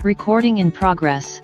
Recording in progress.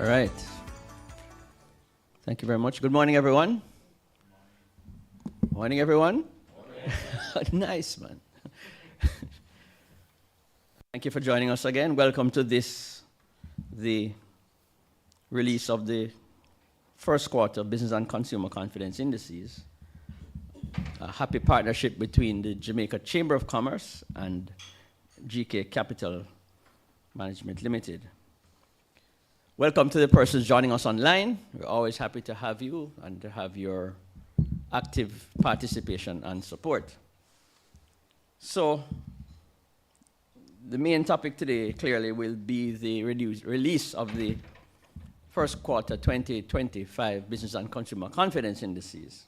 All right. Thank you very much. Good morning, everyone. Morning, everyone. Nice, man. Thank you for joining us again. Welcome to the release of the first quarter Business and Consumer Confidence Indices. A happy partnership between the Jamaica Chamber of Commerce and GK Capital Management Limited. Welcome to the persons joining us online. We're always happy to have you and to have your active participation and support. So, the main topic today clearly will be the release of the first quarter 2025 Business and Consumer Confidence Indices.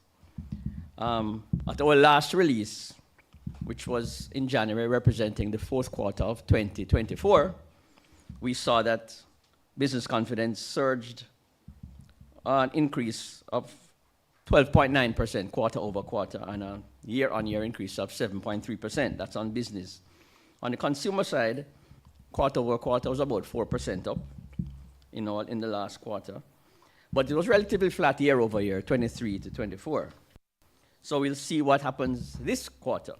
At our last release, which was in January, representing the fourth quarter of 2024, we saw that business confidence surged an increase of 12.9% quarter over quarter and a year-on-year increase of 7.3%. That's on business. On the consumer side, quarter over quarter was about 4% up in the last quarter. But it was relatively flat year over year, 23 to 24. So we'll see what happens this quarter.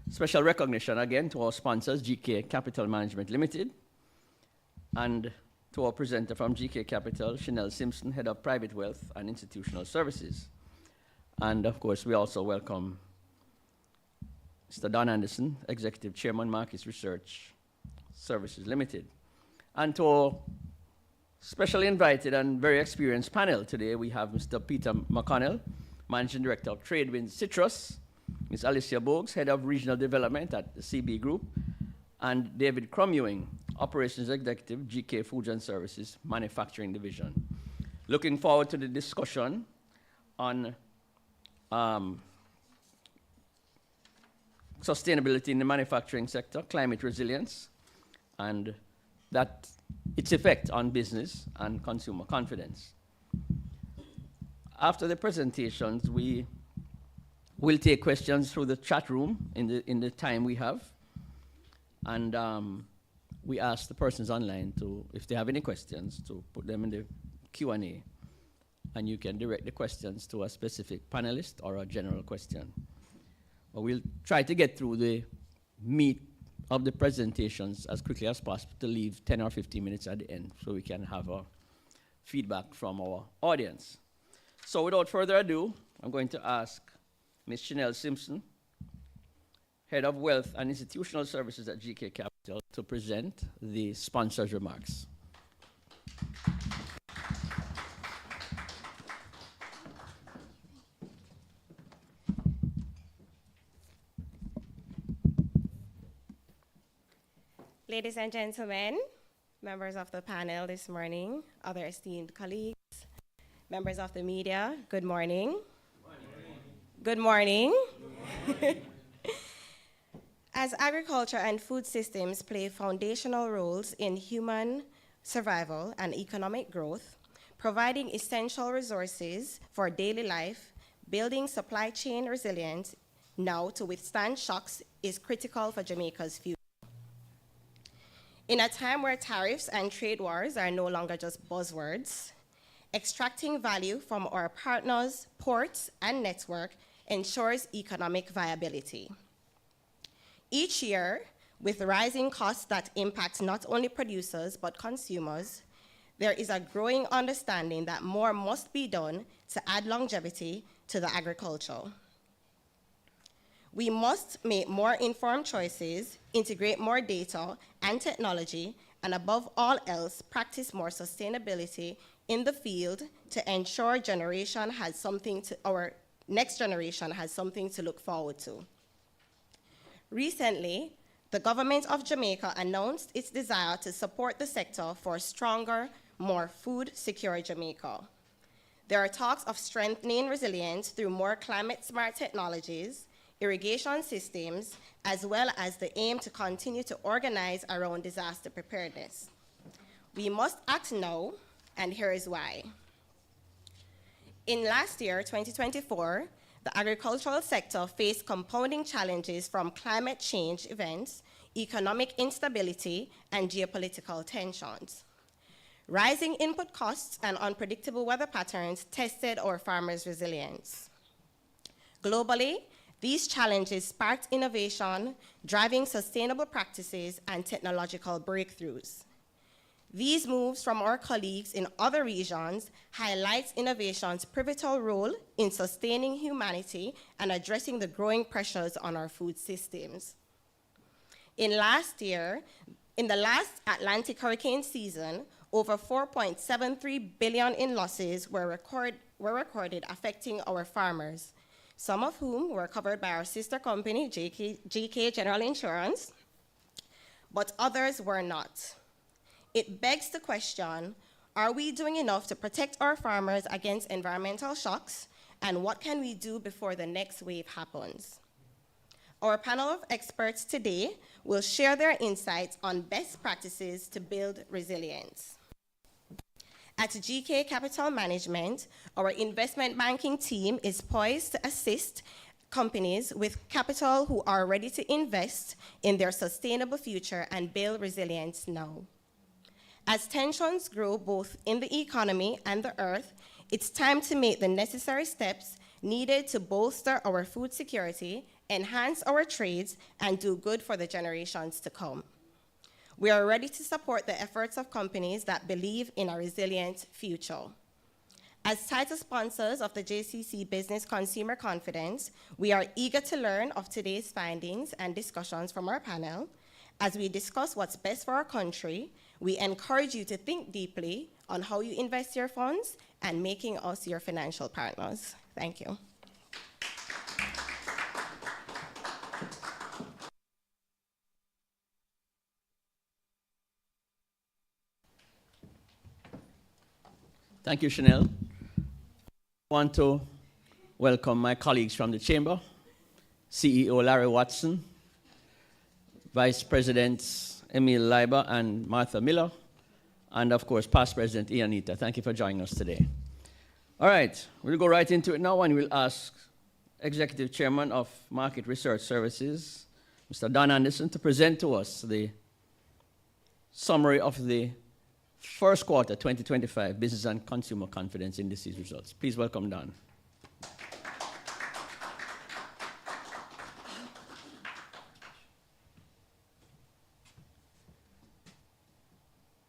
Special recognition again to our sponsors, GK Capital Management Limited, and to our presenter from GK Capital, Chanel Simpson, Head of Private Wealth and Institutional Services. And of course, we also welcome Mr. Don Anderson, Executive Chairman, Markets Research Services Limited. And to our specially invited and very experienced panel today, we have Mr. Peter McConnell, Managing Director of Tradewinds Citrus, Ms. Alicia Bogues, Head of Regional Development at the CB Group, and David Cromewing, Operations Executive, GK Foods and Services, Manufacturing Division. Looking forward to the discussion on sustainability in the manufacturing sector, climate resilience, and its effect on business and consumer confidence. After the presentations, we will take questions through the chat room in the time we have. And we ask the persons online to, if they have any questions, to put them in the Q&A. And you can direct the questions to a specific panelist or a general question. But we'll try to get through the meat of the presentations as quickly as possible to leave 10 or 15 minutes at the end so we can have a feedback from our audience. So without further ado, I'm going to ask Ms. Chanel Simpson, Head of Wealth and Institutional Services at GK Capital, to present the sponsor's remarks. Ladies and gentlemen, members of the panel this morning, other esteemed colleagues, members of the media, good morning. Good morning. Good morning. As agriculture and food systems play foundational roles in human survival and economic growth, providing essential resources for daily life, building supply chain resilience now to withstand shocks is critical for Jamaica's future. In a time where tariffs and trade wars are no longer just buzzwords, extracting value from our partners, ports, and network ensures economic viability. Each year, with rising costs that impact not only producers but consumers, there is a growing understanding that more must be done to add longevity to the agriculture. We must make more informed choices, integrate more data and technology, and above all else, practice more sustainability in the field to ensure our next generation has something to look forward to. Recently, the government of Jamaica announced its desire to support the sector for a stronger, more food-secure Jamaica. There are talks of strengthening resilience through more climate-smart technologies, irrigation systems, as well as the aim to continue to organize around disaster preparedness. We must act now, and here is why. In last year, 2024, the agricultural sector faced compounding challenges from climate change events, economic instability, and geopolitical tensions. Rising input costs and unpredictable weather patterns tested our farmers' resilience. Globally, these challenges sparked innovation, driving sustainable practices and technological breakthroughs. These moves from our colleagues in other regions highlight innovation's pivotal role in sustaining humanity and addressing the growing pressures on our food systems. In the last Atlantic hurricane season, over 4.73 billion in losses were recorded affecting our farmers, some of whom were covered by our sister company, GK General Insurance, but others were not. It begs the question, are we doing enough to protect our farmers against environmental shocks, and what can we do before the next wave happens? Our panel of experts today will share their insights on best practices to build resilience. At GK Capital Management, our investment banking team is poised to assist companies with capital who are ready to invest in their sustainable future and build resilience now. As tensions grow both in the economy and the earth, it's time to make the necessary steps needed to bolster our food security, enhance our trades, and do good for the generations to come. We are ready to support the efforts of companies that believe in a resilient future. As title sponsors of the JCC Business Consumer Confidence, we are eager to learn of today's findings and discussions from our panel. As we discuss what's best for our country, we encourage you to think deeply on how you invest your funds and making us your financial partners. Thank you. Thank you, Chanel. I want to welcome my colleagues from the Chamber, CEO Larry Watson, Vice Presidents Emil Leiber and Martha Miller, and of course, Past President Ianita. Thank you for joining us today. All right, we'll go right into it now, and we'll ask Executive Chairman of Market Research Services, Mr. Don Anderson, to present to us the summary of the first quarter 2025 Business and Consumer Confidence Indices results. Please welcome Don.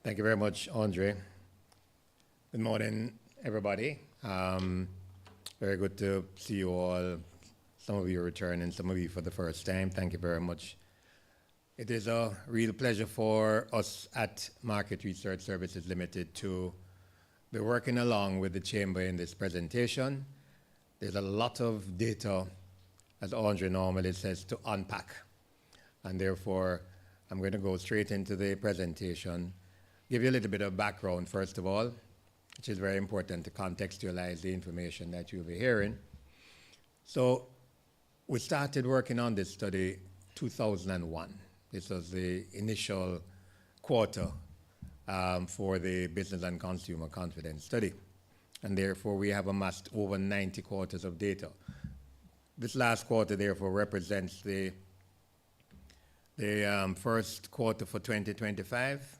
Thank you very much, Andre. Good morning, everybody. Very good to see you all. Some of you returning, some of you for the first time. Thank you very much. It is a real pleasure for us at Market Research Services Limited to be working along with the Chamber in this presentation. There's a lot of data, as Andre normally says, to unpack. And therefore, I'm going to go straight into the presentation, give you a little bit of background, first of all, which is very important to contextualize the information that you'll be hearing. So we started working on this study 2001. This was the initial quarter for the Business and Consumer Confidence study. And therefore, we have amassed over 90 quarters of data. This last quarter, therefore, represents the first quarter for 2025.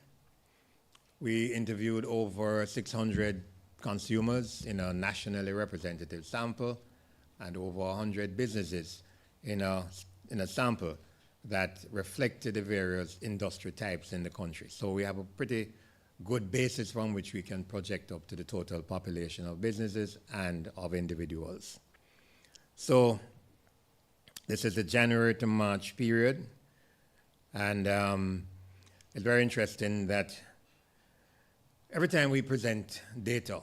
We interviewed over 600 consumers in a nationally representative sample and over 100 businesses in a sample that reflected the various industry types in the country. So we have a pretty good basis from which we can project up to the total population of businesses and of individuals. So this is the January to March period. And it's very interesting that every time we present data,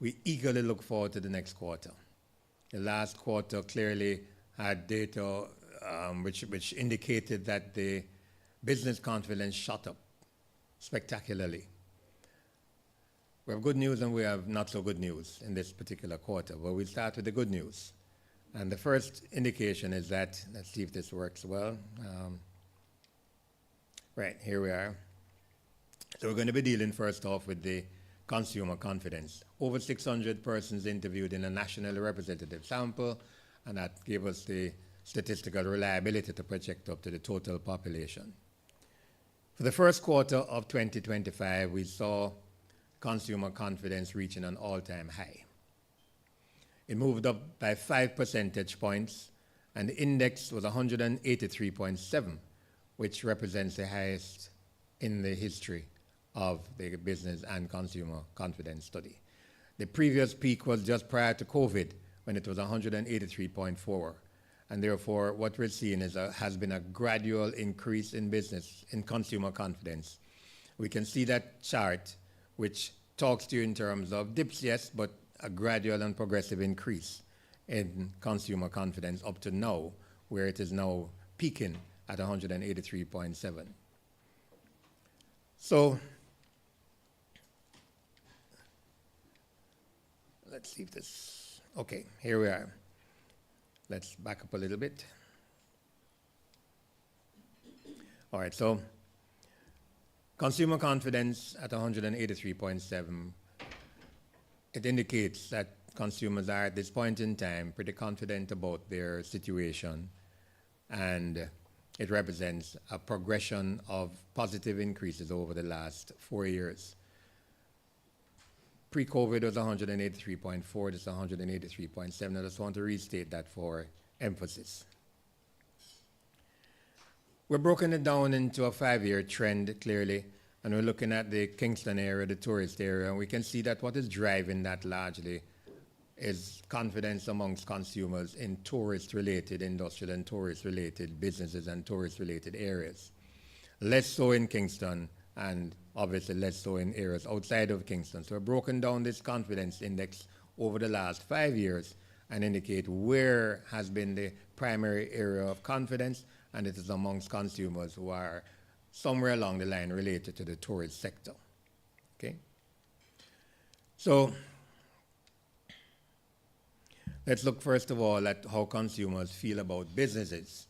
we eagerly look forward to the next quarter. The last quarter clearly had data which indicated that the business confidence shot up spectacularly. We have good news and we have not so good news in this particular quarter, but we'll start with the good news. And the first indication is that, let's see if this works well. Right, here we are. So we're going to be dealing first off with the consumer confidence. Over 600 persons interviewed in a nationally representative sample, and that gave us the statistical reliability to project up to the total population. For the first quarter of 2025, we saw consumer confidence reaching an all-time high. It moved up by 5 percentage points, and the index was 183.7, which represents the highest in the history of the business and consumer confidence study. The previous peak was just prior to COVID, when it was 183.4. And therefore, what we're seeing is has been a gradual increase in consumer confidence. We can see that chart, which talks to you in terms of dips, yes, but a gradual and progressive increase in consumer confidence up to now, where it is now peaking at 183.7. So, let's see if this, okay, here we are. Let's back up a little bit. All right, so consumer confidence at 183.7, it indicates that consumers are at this point in time pretty confident about their situation, and it represents a progression of positive increases over the last 4 years. Pre-COVID was 183.4, this is 183.7. I just want to restate that for emphasis. We're broken it down into a 5-year trend, clearly, and we're looking at the Kingston area, the tourist area, and we can see that what is driving that largely is confidence amongst consumers in tourist-related, industrial and tourist-related businesses and tourist-related areas. Less so in Kingston, and obviously less so in areas outside of Kingston. So we've broken down this confidence index over the last 5 years and indicate where has been the primary area of confidence, and it is amongst consumers who are somewhere along the line related to the tourist sector. Okay? So let's look first of all at how consumers feel about businesses.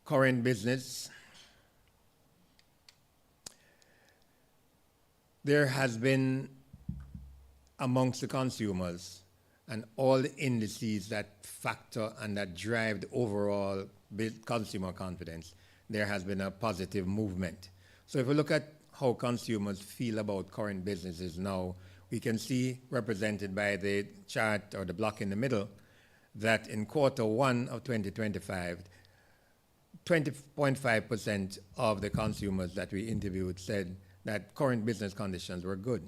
Current business. There has been amongst the consumers and all the indices that factor and that drive the overall consumer confidence, there has been a positive movement. So if we look at how consumers feel about current businesses now, we can see represented by the chart or the block in the middle that in quarter 1 of 2025, 20.5% of the consumers that we interviewed said that current business conditions were good.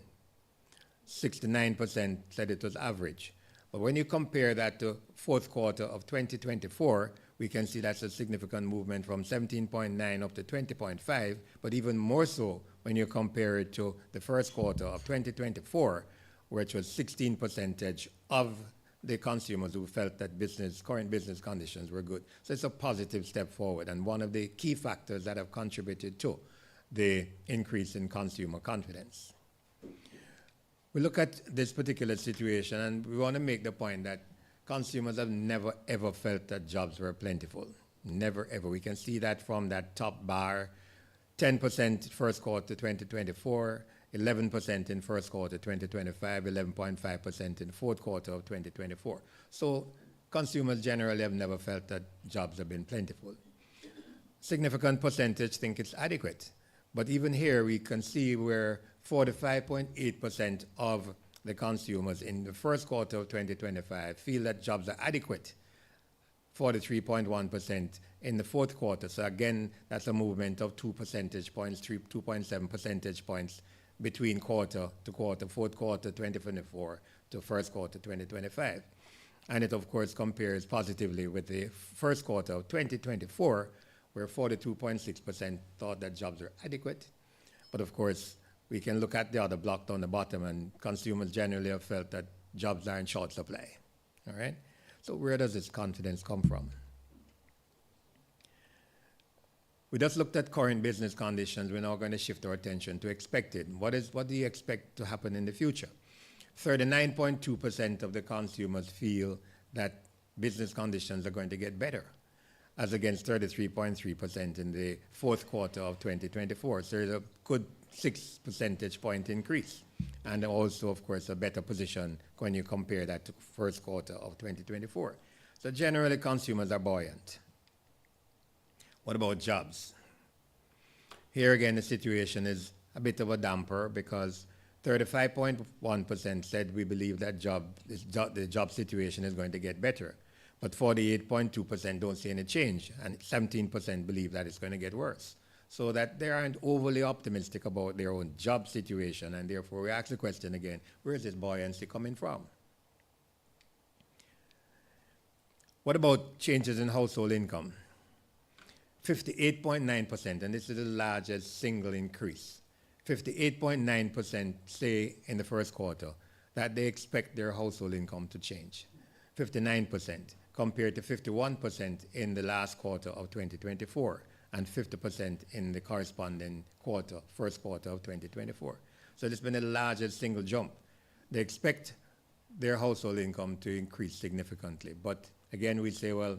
69% said it was average. But when you compare that to fourth quarter of 2024, we can see that's a significant movement from 17.9 up to 20.5, but even more so when you compare it to the first quarter of 2024, which was 16% of the consumers who felt that current business conditions were good. So it's a positive step forward, and one of the key factors that have contributed to the increase in consumer confidence. We look at this particular situation and we want to make the point that consumers have never ever felt that jobs were plentiful. Never ever. We can see that from that top bar, 10% first quarter 2024, 11% in first quarter 2025, 11.5% in fourth quarter of 2024. So consumers generally have never felt that jobs have been plentiful. Significant percentage think it's adequate. But even here, we can see where 45.8% of the consumers in the first quarter of 2025 feel that jobs are adequate. 43.1% in the fourth quarter. So again, that's a movement of 2 percentage points, 2.7 percentage points between quarter to quarter, fourth quarter 2024 to first quarter 2025. And it, of course, compares positively with the first quarter of 2024, where 42.6% thought that jobs are adequate. But of course, we can look at the other block down the bottom, and consumers generally have felt that jobs are in short supply. All right? So where does this confidence come from? We just looked at current business conditions. We're now going to shift our attention to expected. What do you expect to happen in the future? 39.2% of the consumers feel that business conditions are going to get better, as against 33.3% in the fourth quarter of 2024. So there's a good 6 percentage point increase. And also, of course, a better position when you compare that to first quarter of 2024. So generally, consumers are buoyant. What about jobs? Here again, the situation is a bit of a damper because 35.1% said we believe that the job situation is going to get better, but 48.2% don't see any change, and 17% believe that it's going to get worse. So that they aren't overly optimistic about their own job situation, and therefore we ask the question again, where is this buoyancy coming from? What about changes in household income? 58.9%, and this is the largest single increase. 58.9% say in the first quarter that they expect their household income to change. 59% compared to 51% in the last quarter of 2024 and 50% in the corresponding quarter, first quarter of 2024. So there's been the largest single jump. They expect their household income to increase significantly. But again, we say, well,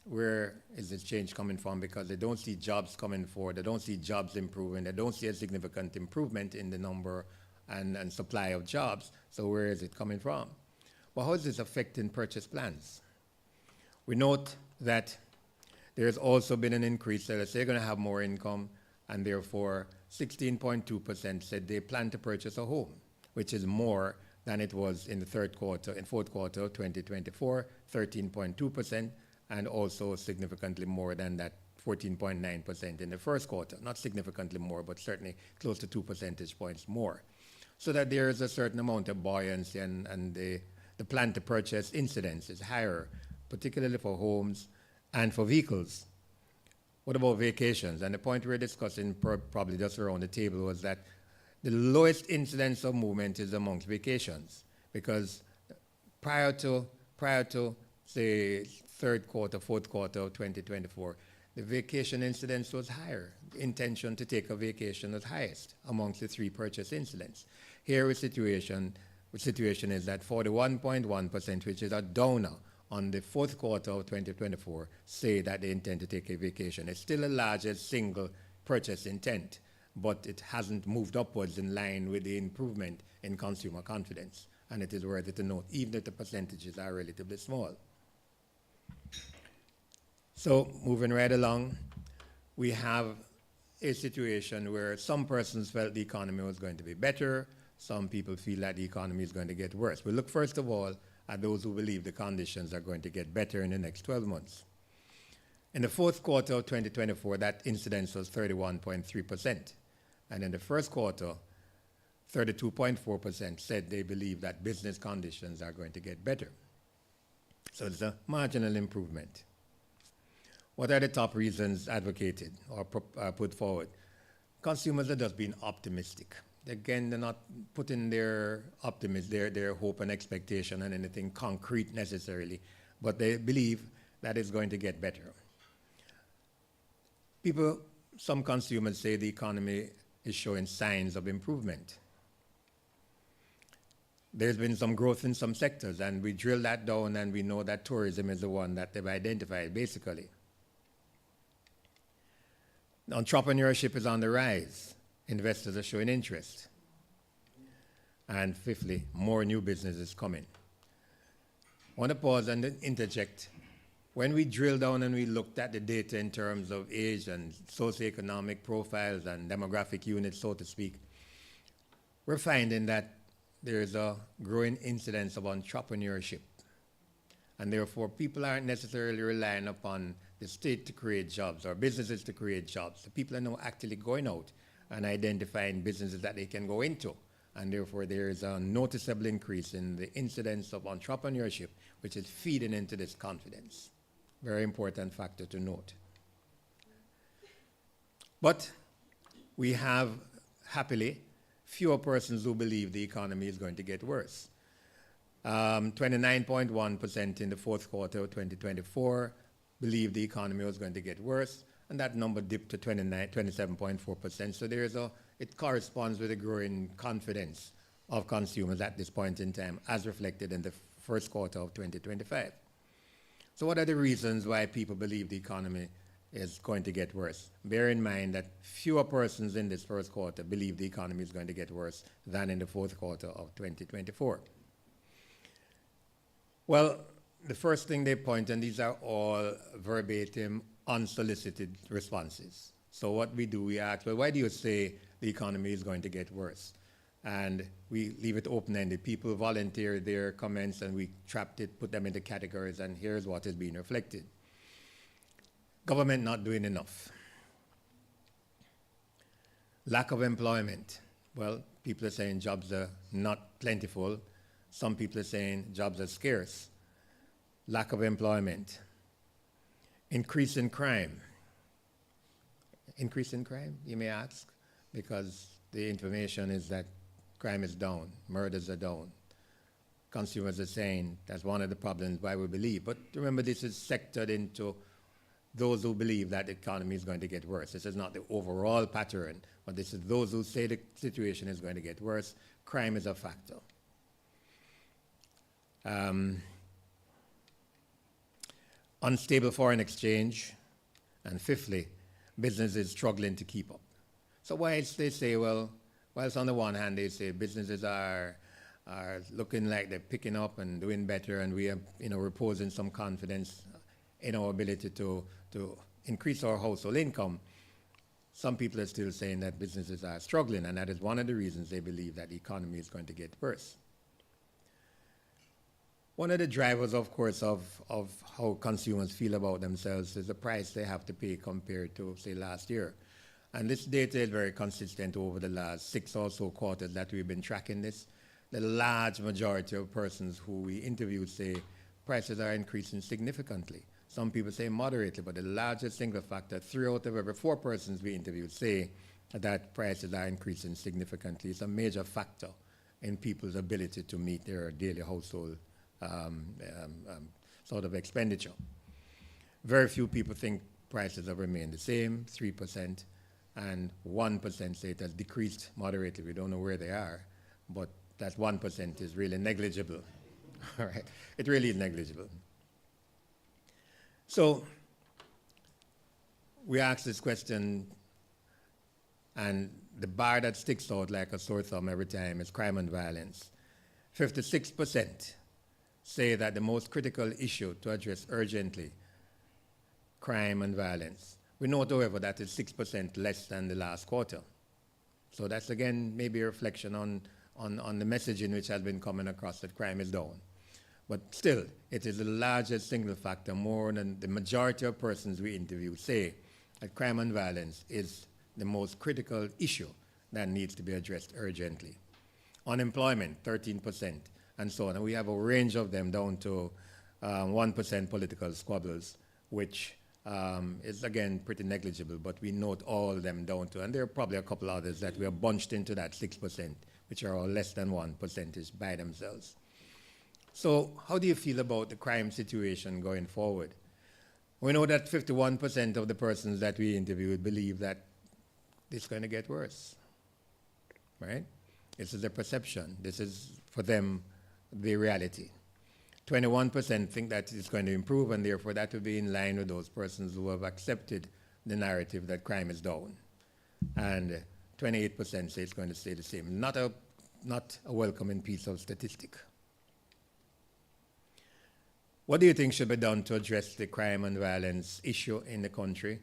where is this change coming from? Because they don't see jobs coming forward, they don't see jobs improving, they don't see a significant improvement in the number and supply of jobs. So where is it coming from? Well, how is this affecting purchase plans? We note that there's also been an increase, so they're going to have more income, and therefore 16.2% said they plan to purchase a home, which is more than it was in the fourth quarter of 2024, 13.2%, and also significantly more than that 14.9% in the first quarter. Not significantly more, but certainly close to 2 percentage points more. So that there is a certain amount of buoyancy, and the plan to purchase incidence is higher, particularly for homes and for vehicles. What about vacations? And the point we're discussing probably just around the table was that the lowest incidence of movement is amongst vacations, because prior to say third quarter, fourth quarter of 2024, the vacation incidence was higher. The intention to take a vacation was highest amongst the three purchase incidents. Here the situation is that 41.1%, which is a downer on the fourth quarter of 2024, say that they intend to take a vacation. It's still the largest single purchase intent, but it hasn't moved upwards in line with the improvement in consumer confidence. And it is worthy to note, even if the percentages are relatively small. So moving right along, we have a situation where some persons felt the economy was going to be better. Some people feel that the economy is going to get worse. We look first of all at those who believe the conditions are going to get better in the next 12 months. In the fourth quarter of 2024, that incidence was 31.3%. And in the first quarter, 32.4% said they believe that business conditions are going to get better. So it's a marginal improvement. What are the top reasons advocated or put forward? Consumers are just being optimistic. Again, they're not putting their optimism, their hope and expectation on anything concrete necessarily, but they believe that it's going to get better. Some consumers say the economy is showing signs of improvement. There's been some growth in some sectors, and we drill that down, and we know that tourism is the one that they've identified, basically. Entrepreneurship is on the rise. Investors are showing interest. And fifthly, more new businesses coming. I want to pause and interject. When we drill down and we looked at the data in terms of age and socioeconomic profiles and demographic units, so to speak, we're finding that there's a growing incidence of entrepreneurship. And therefore, people aren't necessarily relying upon the state to create jobs or businesses to create jobs. The people are now actually going out and identifying businesses that they can go into. And therefore, there is a noticeable increase in the incidence of entrepreneurship, which is feeding into this confidence. Very important factor to note. But we have, happily, fewer persons who believe the economy is going to get worse. 29.1% in the fourth quarter of 2024 believed the economy was going to get worse, and that number dipped to 27.4%. So it corresponds with a growing confidence of consumers at this point in time, as reflected in the first quarter of 2025. So what are the reasons why people believe the economy is going to get worse? Bear in mind that fewer persons in this first quarter believe the economy is going to get worse than in the fourth quarter of 2024. Well, the first thing they point, and these are all verbatim, unsolicited responses. So what we do, we ask, well, why do you say the economy is going to get worse? And we leave it open-ended. People volunteer their comments and we trapped it, put them into categories, and here's what is being reflected. Government not doing enough. Lack of employment. Well, people are saying jobs are not plentiful. Some people are saying jobs are scarce. Lack of employment. Increase in crime. Increase in crime, you may ask, because the information is that crime is down, murders are down. Consumers are saying that's one of the problems why we believe. But remember, this is sectored into those who believe that the economy is going to get worse. This is not the overall pattern, but this is those who say the situation is going to get worse. Crime is a factor. Unstable foreign exchange. And fifthly, businesses struggling to keep up. So whilst they say, well, whilst on the one hand they say businesses are looking like they're picking up and doing better, and we are reposing some confidence in our ability to increase our household income, some people are still saying that businesses are struggling, and that is one of the reasons they believe that the economy is going to get worse. One of the drivers, of course, of how consumers feel about themselves is the price they have to pay compared to, say, last year. And this data is very consistent over the last 6 or so quarters that we've been tracking this. The large majority of persons who we interviewed say prices are increasing significantly. Some people say moderately, but the largest single factor, 3 out of every 4 persons we interviewed say that prices are increasing significantly. It's a major factor in people's ability to meet their daily household sort of expenditure. Very few people think prices have remained the same, 3%, and 1% say it has decreased moderately. We don't know where they are, but that 1% is really negligible. All right, it really is negligible. So we asked this question, and the bar that sticks out like a sore thumb every time is crime and violence. 56% say that the most critical issue to address urgently, crime and violence. We note, however, that is 6% less than the last quarter. So that's, again, maybe a reflection on the messaging which has been coming across that crime is down. But still, it is the largest single factor. More than the majority of persons we interview say that crime and violence is the most critical issue that needs to be addressed urgently. Unemployment, 13%. And so on. And we have a range of them down to 1% political squabbles, which is, again, pretty negligible, but we note all of them down to, and there are probably a couple others that we are bunched into that 6%, which are all less than 1% by themselves. So how do you feel about the crime situation going forward? We know that 51% of the persons that we interviewed believe that it's going to get worse, right? This is a perception. This is, for them, the reality. 21% think that it's going to improve, and therefore that will be in line with those persons who have accepted the narrative that crime is down. And 28% say it's going to stay the same. Not a welcoming piece of statistic. What do you think should be done to address the crime and violence issue in the country?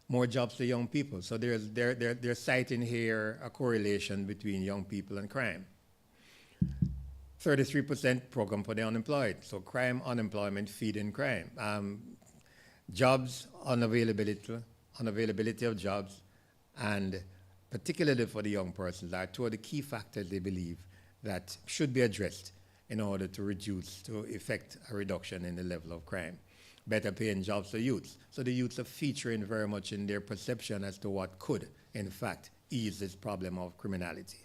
More jobs to young people. So they're citing here a correlation between young people and crime. 33% program for the unemployed. So crime, unemployment, feeding crime. Jobs, unavailability of jobs, and particularly for the young persons are two of the key factors they believe that should be addressed in order to effect a reduction in the level of crime. Better paying jobs for youths. So the youths are featuring very much in their perception as to what could, in fact, ease this problem of criminality.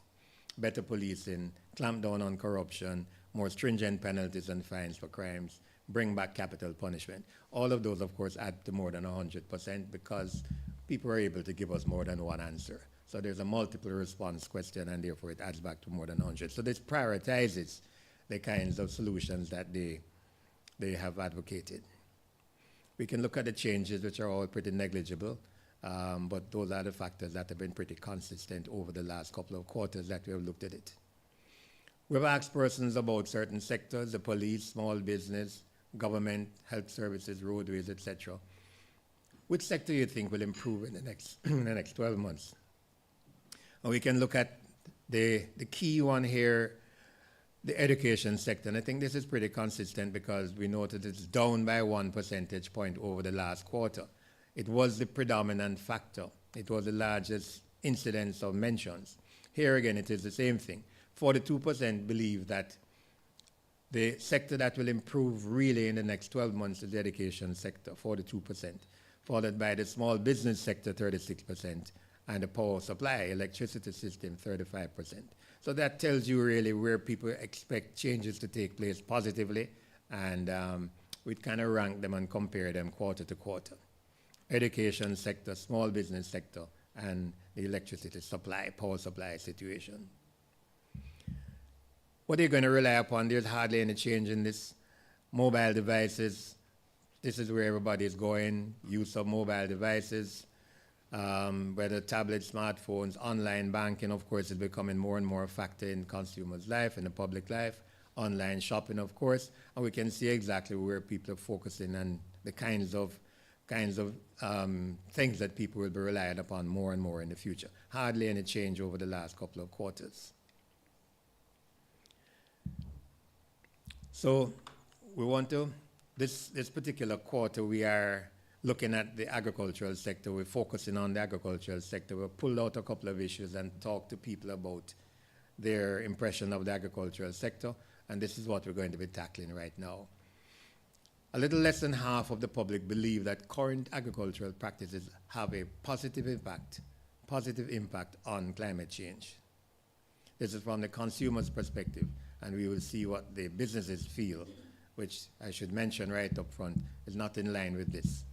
Better policing, clamp down on corruption, more stringent penalties and fines for crimes, bring back capital punishment. All of those, of course, add to more than 100% because people are able to give us more than one answer. So there's a multiple response question, and therefore it adds back to more than 100. So this prioritizes the kinds of solutions that they have advocated. We can look at the changes, which are all pretty negligible, but those are the factors that have been pretty consistent over the last couple of quarters that we have looked at it. We've asked persons about certain sectors, the police, small business, government, health services, roadways, etc. which sector you think will improve in the next, in the next 12 months? And we can look at the key one here, the education sector. And I think this is pretty consistent because we noted it's down by 1 percentage point over the last quarter. It was the predominant factor. It was the largest incidence of mentions. Here again, it is the same thing. 42% believe that the sector that will improve really in the next 12 months is the education sector, 42%, followed by the small business sector, 36%, and the power supply, electricity system, 35%. So that tells you really where people expect changes to take place positively, and we kind of rank them and compare them quarter to quarter. Education sector, small business sector, and the electricity supply, power supply situation. What are you going to rely upon? There's hardly any change in this. Mobile devices, this is where everybody is going. Use of mobile devices, whether tablets, smartphones, online banking, of course, is becoming more and more a factor in consumers' life, in the public life. Online shopping, of course, and we can see exactly where people are focusing and the kinds of things that people will be relying upon more and more in the future. Hardly any change over the last couple of quarters. So we want to, this particular quarter, we are looking at the agricultural sector. We're focusing on the agricultural sector. We've pulled out a couple of issues and talked to people about their impression of the agricultural sector, and this is what we're going to be tackling right now. A little less than half of the public believe that current agricultural practices have a positive impact on climate change. This is from the consumer's perspective, and we will see what the businesses feel, which I should mention right up front is not in line with this.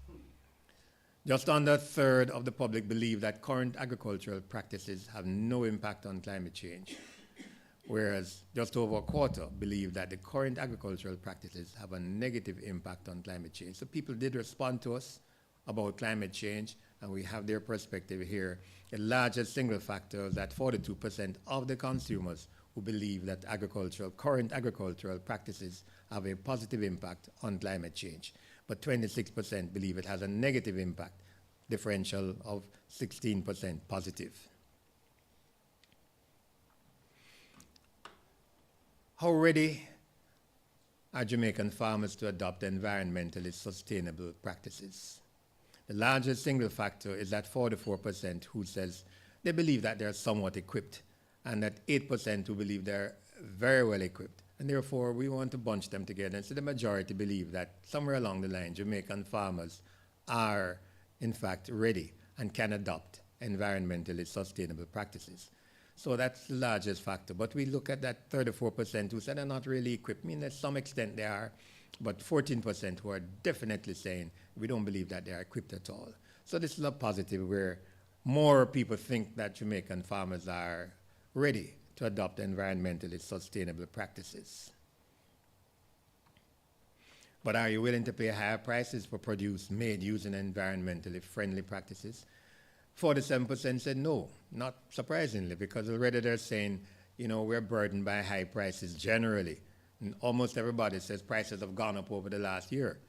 Just under a third of the public believe that current agricultural practices have no impact on climate change, whereas just over a quarter believe that the current agricultural practices have a negative impact on climate change. So people did respond to us about climate change, and we have their perspective here. The largest single factor is that 42% of the consumers who believe that current agricultural practices have a positive impact on climate change, but 26% believe it has a negative impact, differential of 16% positive. How ready are Jamaican farmers to adopt environmentally sustainable practices? The largest single factor is that 44% who says they believe that they're somewhat equipped, and that 8% who believe they're very well equipped. And therefore, we want to bunch them together. And so the majority believe that somewhere along the line, Jamaican farmers are, in fact, ready and can adopt environmentally sustainable practices. So that's the largest factor. But we look at that 34% who said they're not really equipped. I mean, to some extent they are, but 14% who are definitely saying we don't believe that they are equipped at all. So this is a positive where more people think that Jamaican farmers are ready to adopt environmentally sustainable practices. But are you willing to pay higher prices for produce made using environmentally friendly practices? 47% said no, not surprisingly, because already they're saying, you know, we're burdened by high prices generally. And almost everybody says prices have gone up over the last year.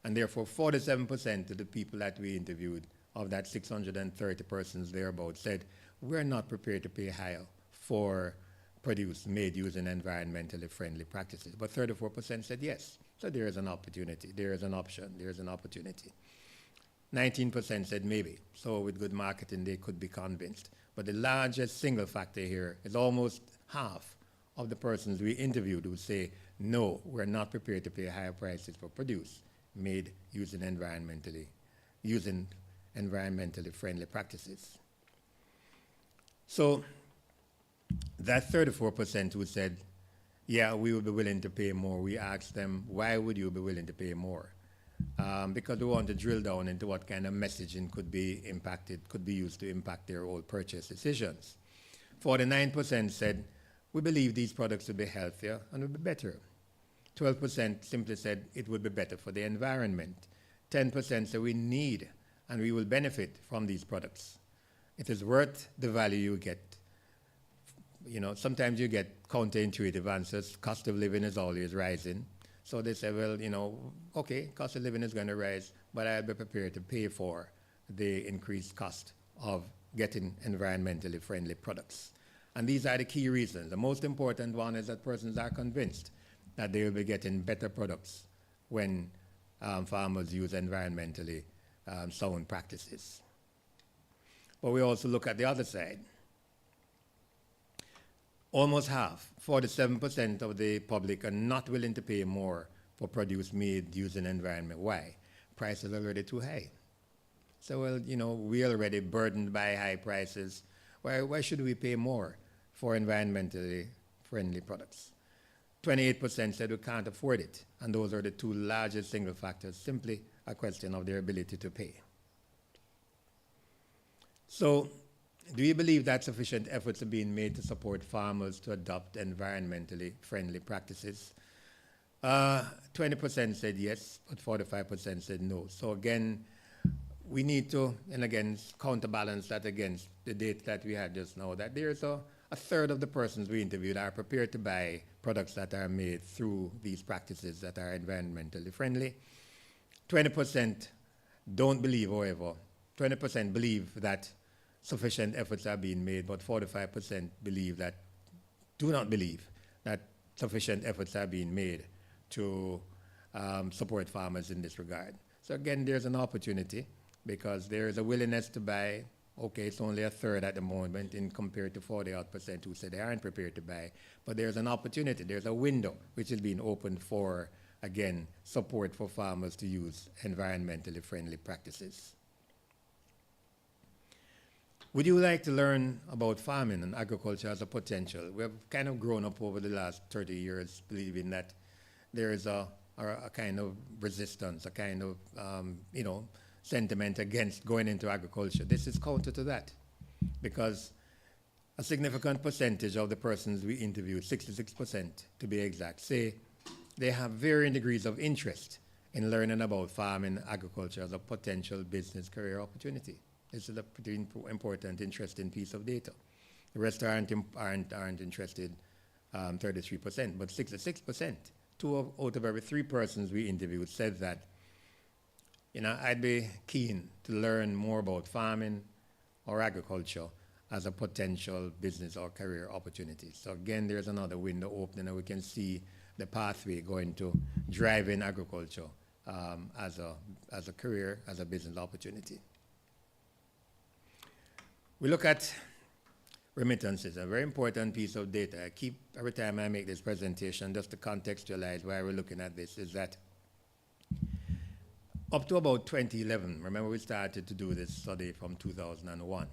And therefore, 47% of the people that we interviewed, of that 630 persons thereabouts, said we're not prepared to pay higher for produce made using environmentally friendly practices. But 34% said yes. So there is an opportunity, there is an option, there is an opportunity. 19% said maybe. So with good marketing, they could be convinced. But the largest single factor here is almost half of the persons we interviewed who say, no, we're not prepared to pay higher prices for produce made using environmentally friendly practices. So that 34% who said, yeah, we would be willing to pay more, we asked them, why would you be willing to pay more? Because we want to drill down into what kind of messaging could be used to impact their whole purchase decisions. 49% said, we believe these products would be healthier and would be better. 12% simply said it would be better for the environment. 10% said we need and we will benefit from these products. It is worth the value you get. You know, sometimes you get counterintuitive answers. Cost of living is always rising. So they say, well, you know, okay, cost of living is going to rise, but I'll be prepared to pay for the increased cost of getting environmentally friendly products. And these are the key reasons. The most important one is that persons are convinced that they will be getting better products when farmers use environmentally sound practices. But we also look at the other side. Almost half, 47% of the public are not willing to pay more for produce made using environment. Why? Prices are already too high. So, well, you know, we're already burdened by high prices. Why should we pay more for environmentally friendly products? 28% said we can't afford it. And those are the two largest single factors, simply a question of their ability to pay. So, do you believe that sufficient efforts are being made to support farmers to adopt environmentally friendly practices? 20% said yes, but 45% said no. So again, we need to, and again, counterbalance that against the data that we had just now, that there's a third of the persons we interviewed are prepared to buy products that are made through these practices that are environmentally friendly. 20% don't believe, however, 20% believe that sufficient efforts are being made, but 45% do not believe that sufficient efforts are being made to support farmers in this regard. So again, there's an opportunity because there is a willingness to buy. Okay, it's only a third at the moment in compared to 40% who say they aren't prepared to buy. But there's an opportunity, there's a window which is being opened for, again, support for farmers to use environmentally friendly practices. Would you like to learn about farming and agriculture as a potential? We have kind of grown up over the last 30 years believing that there is a kind of resistance, a kind of, sentiment against going into agriculture. This is counter to that because a significant percentage of the persons we interviewed, 66% to be exact, say they have varying degrees of interest in learning about farming and agriculture as a potential business career opportunity. This is a pretty important, interesting piece of data. The rest aren't interested, 33%, but 66%. Two out of every three persons we interviewed said that, I'd be keen to learn more about farming or agriculture as a potential business or career opportunity. So again, there's another window opening and we can see the pathway going to driving agriculture as a career, as a business opportunity. We look at remittances, a very important piece of data. Every time I make this presentation, just to contextualize why we're looking at this, is that up to about 2011, remember we started to do this study from 2001.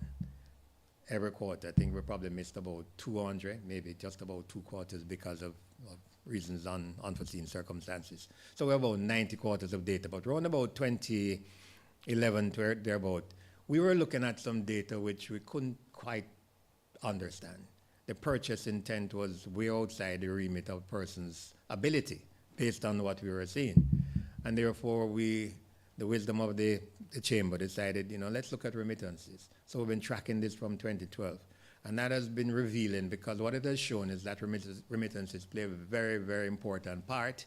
Every quarter, I think we probably missed about 200, maybe just about 2 quarters because of reasons unforeseen circumstances. So we're about 90 quarters of data, but around about 2011 to thereabout, we were looking at some data which we couldn't quite understand. The purchase intent was way outside the remit of a person's ability based on what we were seeing. And therefore, the wisdom of the chamber decided, let's look at remittances. So we've been tracking this from 2012. And that has been revealing because what it has shown is that remittances play a very, very important part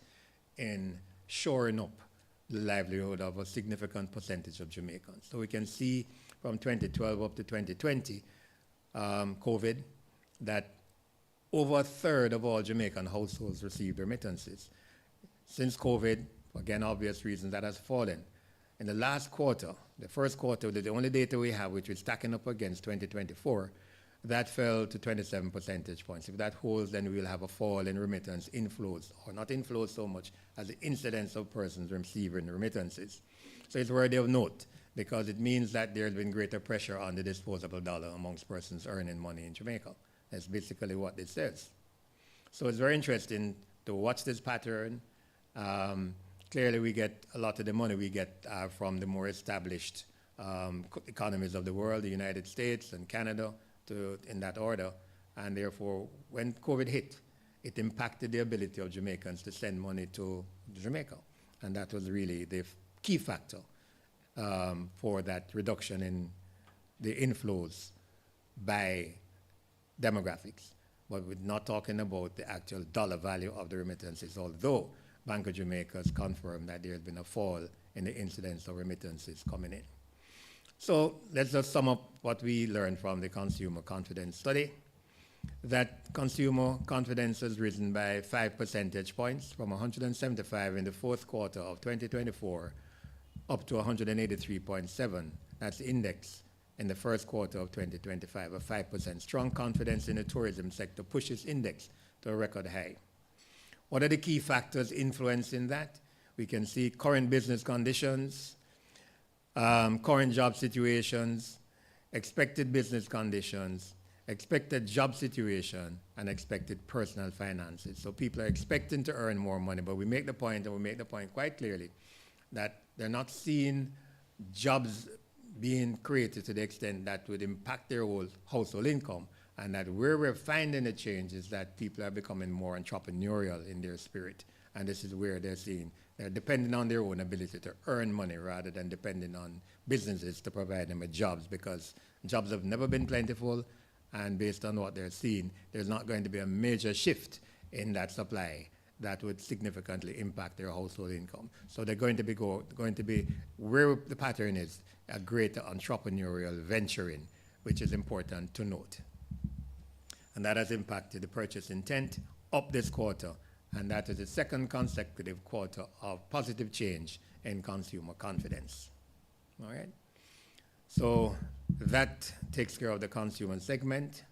in shoring up the livelihood of a significant percentage of Jamaicans. So we can see from 2012 up to 2020, COVID, that over a third of all Jamaican households received remittances. Since COVID, again, obvious reasons, that has fallen. In the last quarter, the first quarter, the only data we have, which is stacking up against 2024, that fell to 27 percentage points. If that holds, then we'll have a fall in remittance inflows, or not inflows so much as the incidence of persons receiving remittances. So it's worthy of note because it means that there's been greater pressure on the disposable dollar amongst persons earning money in Jamaica. That's basically what this says. So it's very interesting to watch this pattern. Clearly, we get a lot of the money we get from the more established economies of the world, the United States and Canada, in that order. And therefore, when COVID hit, it impacted the ability of Jamaicans to send money to Jamaica. And that was really the key factor for that reduction in the inflows by demographics. But we're not talking about the actual dollar value of the remittances, although Bank of Jamaica has confirmed that there has been a fall in the incidence of remittances coming in. So let's just sum up what we learned from the consumer confidence study. That consumer confidence has risen by 5 percentage points from 175 in the fourth quarter of 2024 up to 183.7. That's the index in the first quarter of 2025, a 5%. Strong confidence in the tourism sector pushes index to a record high. What are the key factors influencing that? We can see current business conditions, current job situations, expected business conditions, expected job situation, and expected personal finances. So people are expecting to earn more money, but we make the point, and we make the point quite clearly, that they're not seeing jobs being created to the extent that would impact their whole household income, and that where we're finding the change is that people are becoming more entrepreneurial in their spirit, and this is where they're seeing they're depending on their own ability to earn money rather than depending on businesses to provide them with jobs, because jobs have never been plentiful, and based on what they're seeing, there's not going to be a major shift in that supply that would significantly impact their household income. So they're going to be where the pattern is, a greater entrepreneurial venturing, which is important to note. And that has impacted the purchase intent up this quarter, and that is the second consecutive quarter of positive change in consumer confidence. All right? So that takes care of the consumer segment,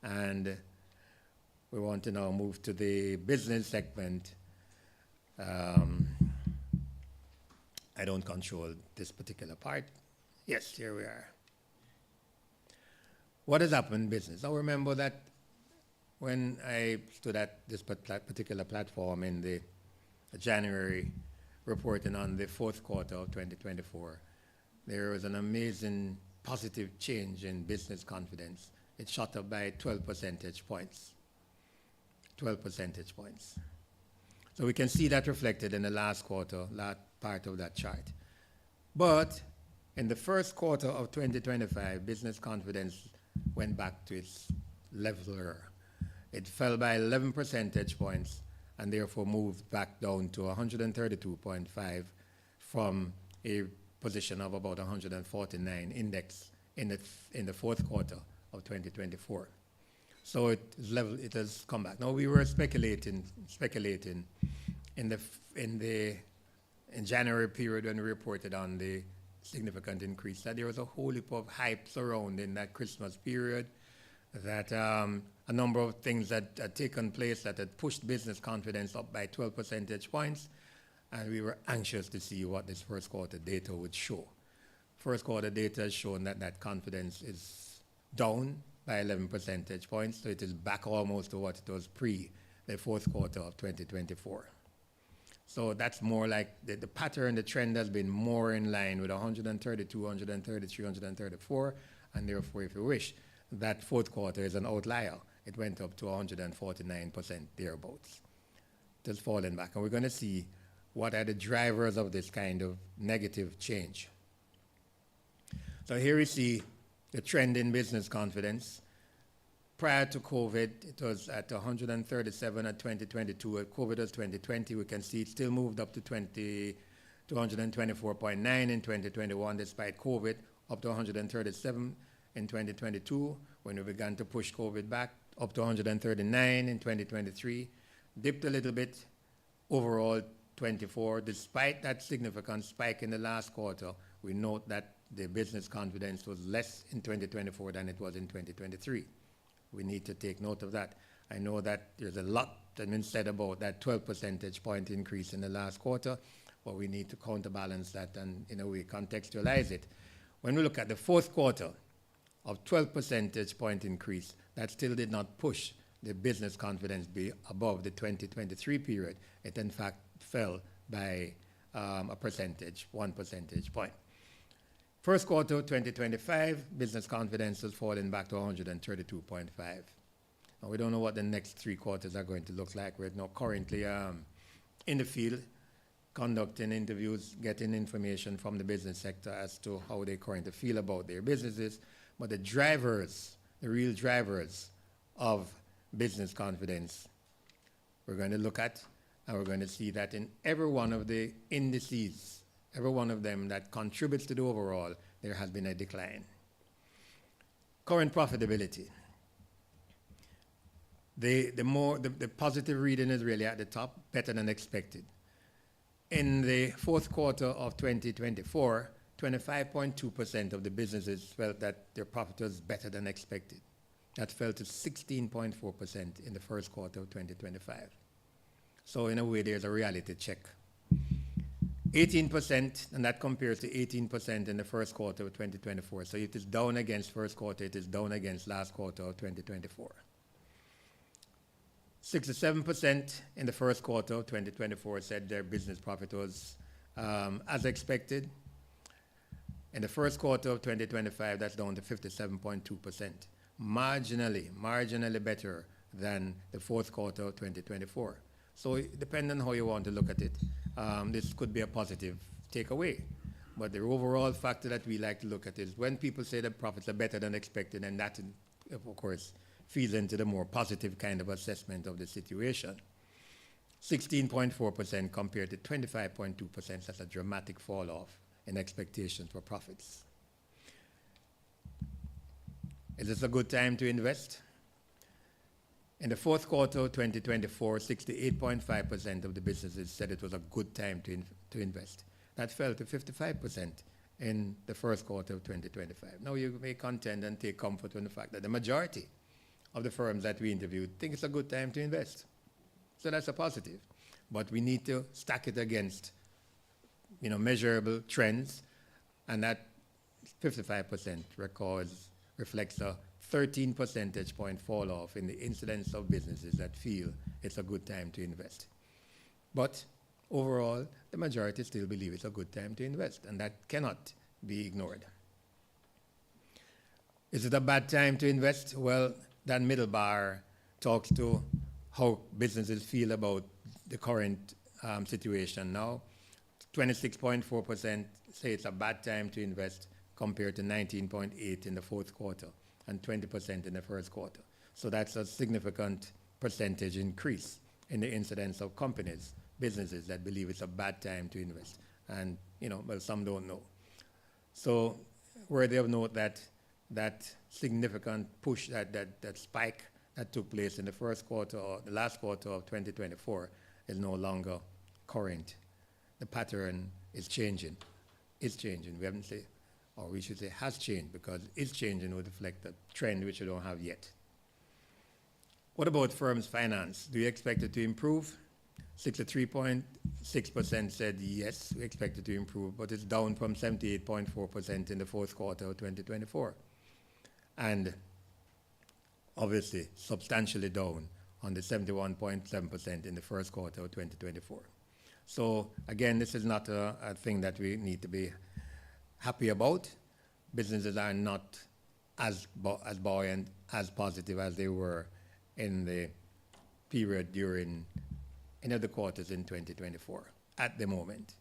and we want to now move to the business segment. I don't control this particular part. Yes, here we are. What has happened in business? Now remember that when I stood at this particular platform in the January reporting on the fourth quarter of 2024, there was an amazing positive change in business confidence. It shot up by 12 percentage points. 12 percentage points. So we can see that reflected in the last quarter, last part of that chart. But in the first quarter of 2025, business confidence went back to its leveler. It fell by 11 percentage points and therefore moved back down to 132.5 from a position of about 149 index in the fourth quarter of 2024. So it has come back. Now we were speculating in January period when we reported on the significant increase that there was a whole heap of hype surrounding that Christmas period, that a number of things that had taken place that had pushed business confidence up by 12 percentage points, and we were anxious to see what this first quarter data would show. First quarter data has shown that that confidence is down by 11 percentage points, so it is back almost to what it was pre the fourth quarter of 2024. So that's more like the pattern, the trend has been more in line with 132, 133, 134, and therefore, if you wish, that fourth quarter is an outlier. It went up to 149% thereabouts. It has fallen back, and we're going to see what are the drivers of this kind of negative change. So here we see the trend in business confidence. Prior to COVID, it was at 137 at 2022. At COVID was 2020. We can see it still moved up to 224.9 in 2021 despite COVID, up to 137 in 2022 when we began to push COVID back, up to 139 in 2023, dipped a little bit overall 24. Despite that significant spike in the last quarter, we note that the business confidence was less in 2024 than it was in 2023. We need to take note of that. I know that there's a lot that's been said about that 12 percentage point increase in the last quarter, but we need to counterbalance that and, in a way, contextualize it. When we look at the fourth quarter of 12 percentage point increase, that still did not push the business confidence be above the 2023 period. It, in fact, fell by a percentage, 1 percentage point. First quarter 2025, business confidence has fallen back to 132.5. And we don't know what the next 3 quarters are going to look like. We're now currently in the field, conducting interviews, getting information from the business sector as to how they currently feel about their businesses. But the drivers, the real drivers of business confidence, we're going to look at, and we're going to see that in every one of the indices, every one of them that contributes to the overall, there has been a decline. Current profitability. The positive reading is really at the top, better than expected. In the fourth quarter of 2024, 25.2% of the businesses felt that their profit was better than expected. That fell to 16.4% in the first quarter of 2025. So in a way, there's a reality check. 18%, and that compares to 18% in the first quarter of 2024. So it is down against first quarter, it is down against last quarter of 2024. 67% in the first quarter of 2024 said their business profit was as expected. In the first quarter of 2025, that's down to 57.2%. Marginally better than the fourth quarter of 2024. So depending on how you want to look at it, this could be a positive takeaway. But the overall factor that we like to look at is when people say that profits are better than expected, and that, of course, feeds into the more positive kind of assessment of the situation. 16.4% compared to 25.2%. That's a dramatic fall off in expectations for profits. Is this a good time to invest? In the fourth quarter of 2024, 68.5% of the businesses said it was a good time to invest. That fell to 55% in the first quarter of 2025. Now you may contend and take comfort in the fact that the majority of the firms that we interviewed think it's a good time to invest. So that's a positive. But we need to stack it against, measurable trends, and that 55% reflects a 13 percentage point fall off in the incidence of businesses that feel it's a good time to invest. But overall, the majority still believe it's a good time to invest, and that cannot be ignored. Is it a bad time to invest? Well, that middle bar talks to how businesses feel about the current situation now. 26.4% say it's a bad time to invest compared to 19.8% in the fourth quarter and 20% in the first quarter. So that's a significant percentage increase in the incidence of companies, businesses that believe it's a bad time to invest. And, well, some don't know. So worthy of note that significant push, that spike that took place in the first quarter or the last quarter of 2024 is no longer current. The pattern is changing. It's changing. We haven't said, or we should say has changed, because it's changing would reflect a trend which we don't have yet. What about firms' finance? Do you expect it to improve? 63.6% said yes, we expect it to improve, but it's down from 78.4% in the fourth quarter of 2024. And obviously substantially down on the 71.7% in the first quarter of 2024. So again, this is not a thing that we need to be happy about. Businesses are not as buoyant, as positive as they were in the period during any of the quarters in 2024 at the moment.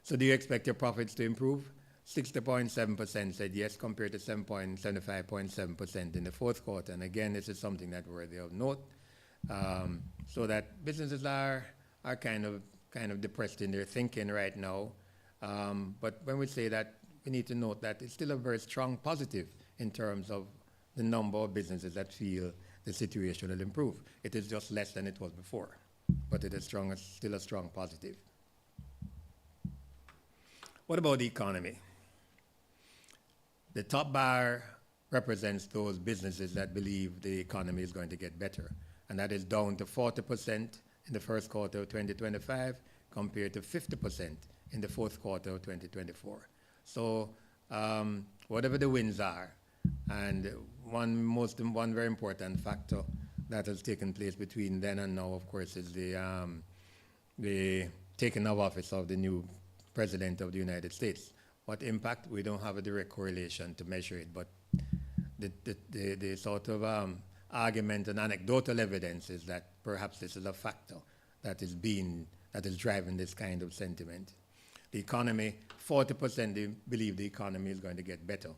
So do you expect your profits to improve? 60.7% said yes, compared to 75.7% in the fourth quarter. And again, this is something that worthy of note. So that businesses are kind of depressed in their thinking right now. But when we say that, we need to note that it's still a very strong positive in terms of the number of businesses that feel the situation will improve. It is just less than it was before, but it is still a strong positive. What about the economy? The top bar represents those businesses that believe the economy is going to get better, and that is down to 40% in the first quarter of 2025 compared to 50% in the fourth quarter of 2024. So whatever the wins are, and one very important factor that has taken place between then and now, of course, is the taking of office of the new President of the United States. What impact? We don't have a direct correlation to measure it, but the sort of argument and anecdotal evidence is that perhaps this is a factor that is driving this kind of sentiment. The economy, 40% they believe the economy is going to get better,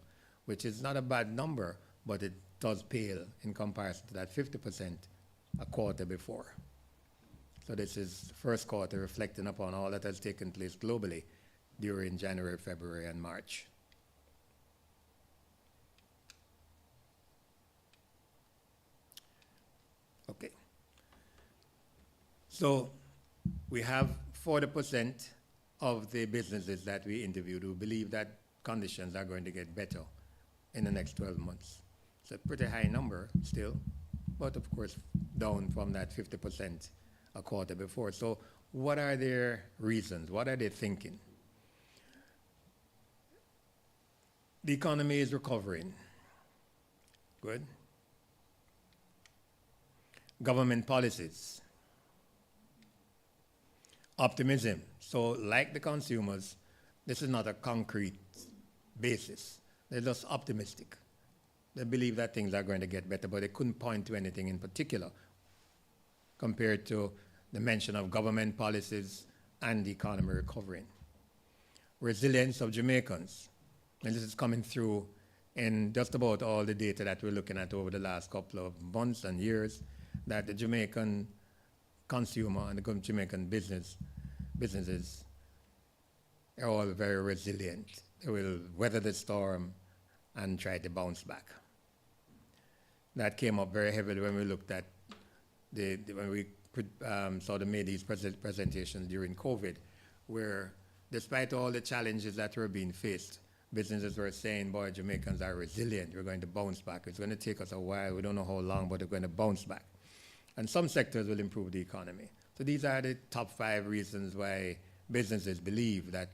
which is not a bad number, but it does pale in comparison to that 50% a quarter before. So this is first quarter reflecting upon all that has taken place globally. during January, February, and March. Okay. So we have 40% of the businesses that we interviewed who believe that conditions are going to get better in the next 12 months. It's a pretty high number still, but of course down from that 50% a quarter before. So what are their reasons? What are they thinking? The economy is recovering. Good. Government policies. Optimism. So like the consumers, this is not a concrete basis. They're just optimistic. They believe that things are going to get better, but they couldn't point to anything in particular compared to the mention of government policies and the economy recovering. Resilience of Jamaicans. And this is coming through in just about all the data that we're looking at over the last couple of months and years, that the Jamaican consumer and the Jamaican businesses are all very resilient. They will weather the storm and try to bounce back. That came up very heavily when we looked at when we sort of made these presentations during COVID, where despite all the challenges that were being faced, businesses were saying, boy, Jamaicans are resilient. We're going to bounce back. It's going to take us a while. We don't know how long, but we're going to bounce back. And some sectors will improve the economy. So these are the top 5 reasons why businesses believe that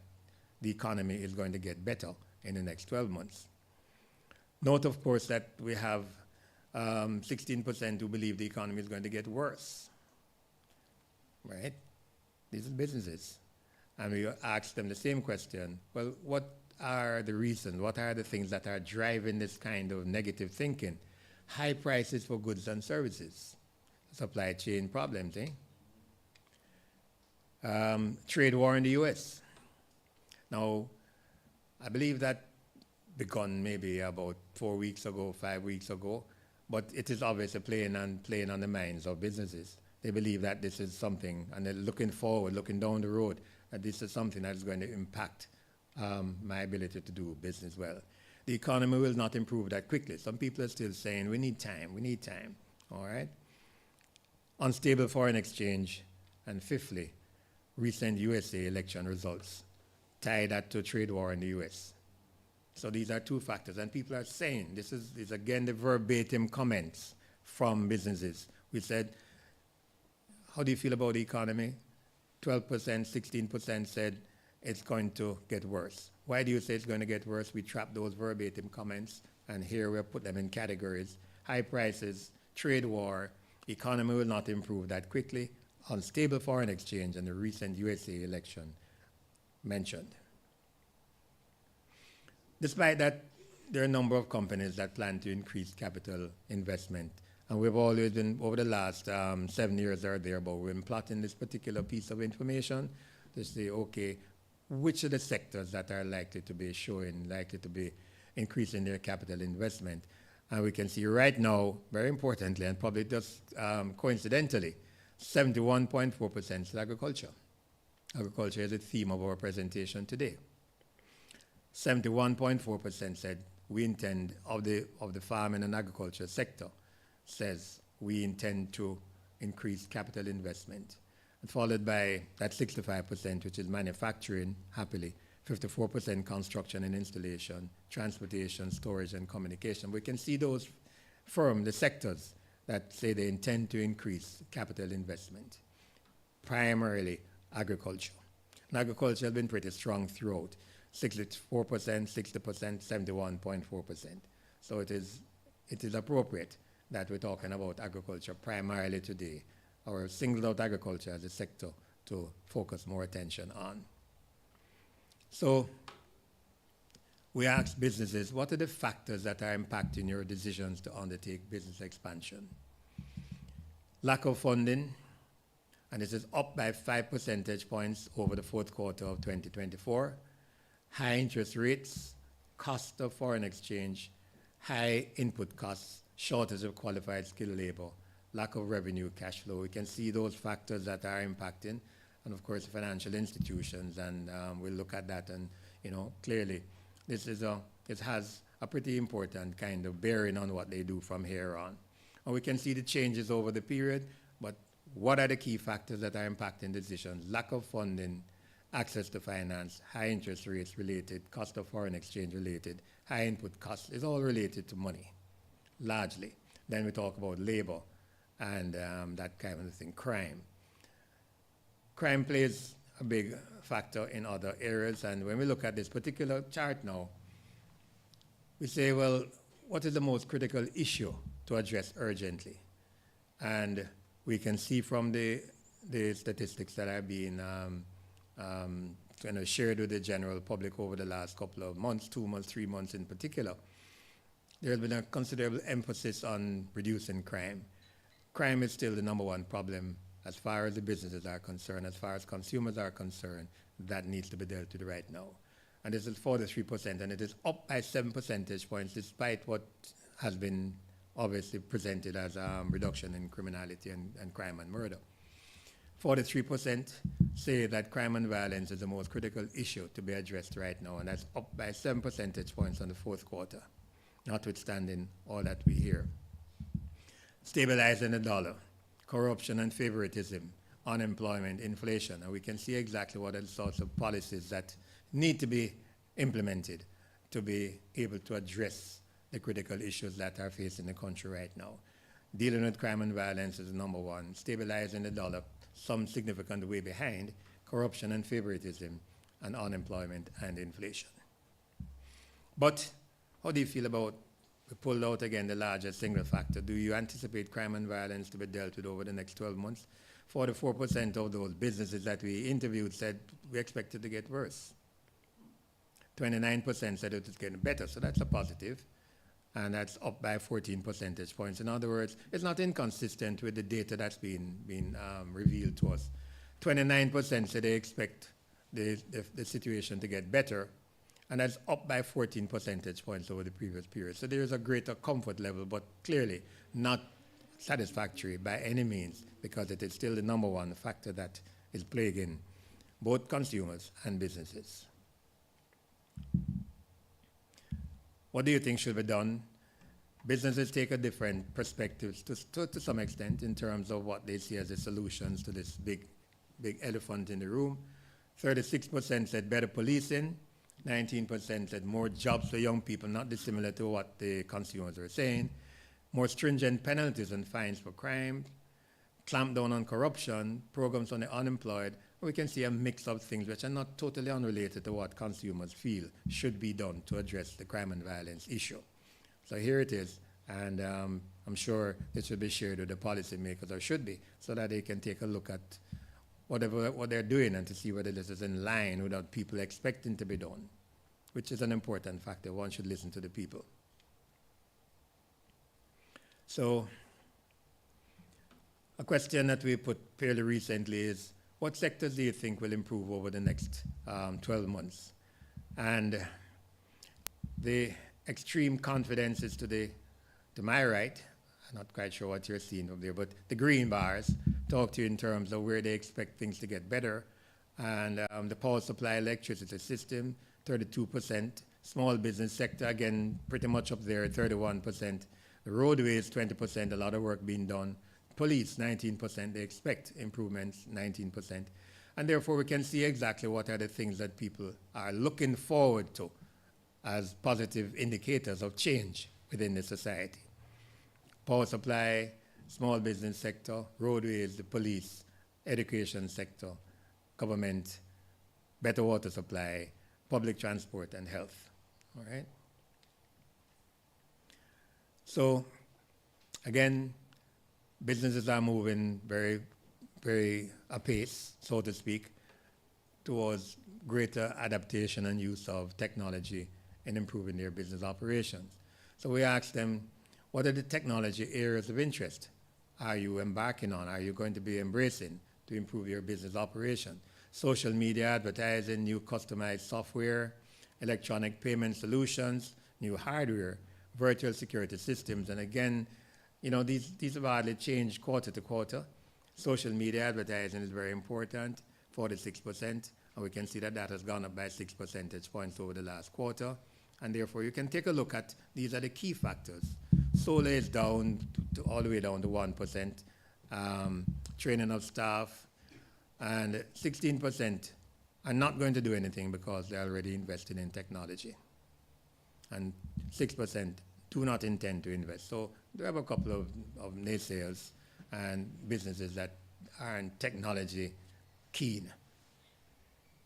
the economy is going to get better in the next 12 months. Note, of course, that we have 16% who believe the economy is going to get worse, right? These are businesses. And we asked them the same question, well, what are the reasons? What are the things that are driving this kind of negative thinking? High prices for goods and services. Supply chain problems, trade war in the U.S. Now, I believe that begun maybe about 4 weeks ago, 5 weeks ago, but it is obviously playing on the minds of businesses. They believe that this is something, and they're looking forward, looking down the road, that this is something that's going to impact my ability to do business well. The economy will not improve that quickly. Some people are still saying, we need time, all right? Unstable foreign exchange, and fifthly, recent USA election results tie that to trade war in the US. So these are 2 factors, and people are saying, this is again the verbatim comments from businesses. We said, how do you feel about the economy? 12%, 16% said it's going to get worse. Why do you say it's going to get worse? We trap those verbatim comments, and here we put them in categories. High prices, trade war, economy will not improve that quickly, unstable foreign exchange, and the recent USA election mentioned. Despite that, there are a number of companies that plan to increase capital investment. And we've always been, over the last 7 years or thereabout, we've been plotting this particular piece of information to say, okay, which of the sectors that are likely to be increasing their capital investment. And we can see right now, very importantly, and probably just coincidentally, 71.4% is agriculture. Agriculture is the theme of our presentation today. 71.4% said we intend, of the farming and agriculture sector, says we intend to increase capital investment. And followed by that 65%, which is manufacturing, happily, 54% construction and installation, transportation, storage, and communication. We can see those the sectors that say they intend to increase capital investment, primarily agriculture. And agriculture has been pretty strong throughout, 64%, 60%, 71.4%. So it is appropriate that we're talking about agriculture primarily today, or singled out agriculture as a sector to focus more attention on. So we asked businesses, what are the factors that are impacting your decisions to undertake business expansion? Lack of funding, and this is up by 5 percentage points over the 4th quarter of 2024. High interest rates, cost of foreign exchange, high input costs, shortage of qualified skilled labor, lack of revenue, cash flow. We can see those factors that are impacting. and of course, financial institutions. And we'll look at that, and clearly, this has a pretty important kind of bearing on what they do from here on. And we can see the changes over the period, but what are the key factors that are impacting decisions? Lack of funding, access to finance, high interest rates related, cost of foreign exchange related, high input costs, is all related to money, largely. Then we talk about labor and that kind of thing, crime. Crime plays a big factor in other areas, and when we look at this particular chart now, we say, well, what is the most critical issue to address urgently? And we can see from the statistics that are being shared with the general public over the last couple of months, 2 months, 3 months in particular, there has been a considerable emphasis on reducing crime. Crime is still the number one problem as far as the businesses are concerned, as far as consumers are concerned. That needs to be dealt with right now. And this is 43%, and it is up by 7 percentage points, despite what has been obviously presented as a reduction in criminality and crime and murder. 43% say that crime and violence is the most critical issue to be addressed right now, and that's up by 7 percentage points on the fourth quarter, notwithstanding all that we hear. Stabilizing the dollar, corruption and favoritism, unemployment, inflation, and we can see exactly what are the sorts of policies that need to be implemented to be able to address the critical issues that are facing the country right now. Dealing with crime and violence is number one. Stabilizing the dollar, some significant way behind, corruption and favoritism, and unemployment and inflation. But how do you feel about, we pulled out again the largest single factor, do you anticipate crime and violence to be dealt with over the next 12 months? 44% of those businesses that we interviewed said we expect it to get worse. 29% said it was getting better, so that's a positive. And that's up by 14 percentage points. In other words, it's not inconsistent with the data that's been revealed to us. 29% say they expect the situation to get better, and that's up by 14 percentage points over the previous period. So there is a greater comfort level, but clearly not satisfactory by any means, because it is still the number one factor that is plaguing both consumers and businesses. What do you think should be done? Businesses take a different perspective to some extent in terms of what they see as the solutions to this big elephant in the room. 36% said better policing. 19% said more jobs for young people, not dissimilar to what the consumers are saying. More stringent penalties and fines for crime. Clamp down on corruption. Programs on the unemployed. We can see a mix of things which are not totally unrelated to what consumers feel should be done to address the crime and violence issue. So here it is, and I'm sure it should be shared with the policymakers, or should be, so that they can take a look at what they're doing and to see whether this is in line with what people expecting to be done, which is an important factor. One should listen to the people. So a question that we put fairly recently is, what sectors do you think will improve over the next 12 months? And the extreme confidence is to my right. I'm not quite sure what you're seeing over there, but the green bars talk to you in terms of where they expect things to get better. And the power supply electricity system, 32%. Small business sector, again, pretty much up there, 31%. The roadways, 20%, a lot of work being done. Police, 19%, they expect improvements, 19%. And therefore, we can see exactly what are the things that people are looking forward to as positive indicators of change within the society. Power supply, small business sector, roadways, the police, education sector, government, better water supply, public transport, and health. All right? So, again, businesses are moving very, very apace, so to speak, towards greater adaptation and use of technology in improving their business operations. So we asked them, what are the technology areas of interest are you embarking on? Are you going to be embracing to improve your business operation? Social media advertising, new customized software, electronic payment solutions, new hardware, virtual security systems, and again, these have hardly changed quarter to quarter. Social media advertising is very important. 46%, and we can see that that has gone up by 6 percentage points over the last quarter. And therefore, you can take a look at, these are the key factors. Solar is down to all the way down to 1%. Training of staff, and 16% are not going to do anything because they're already investing in technology. And 6% do not intend to invest. So there are a couple of naysayers and businesses that aren't technology keen.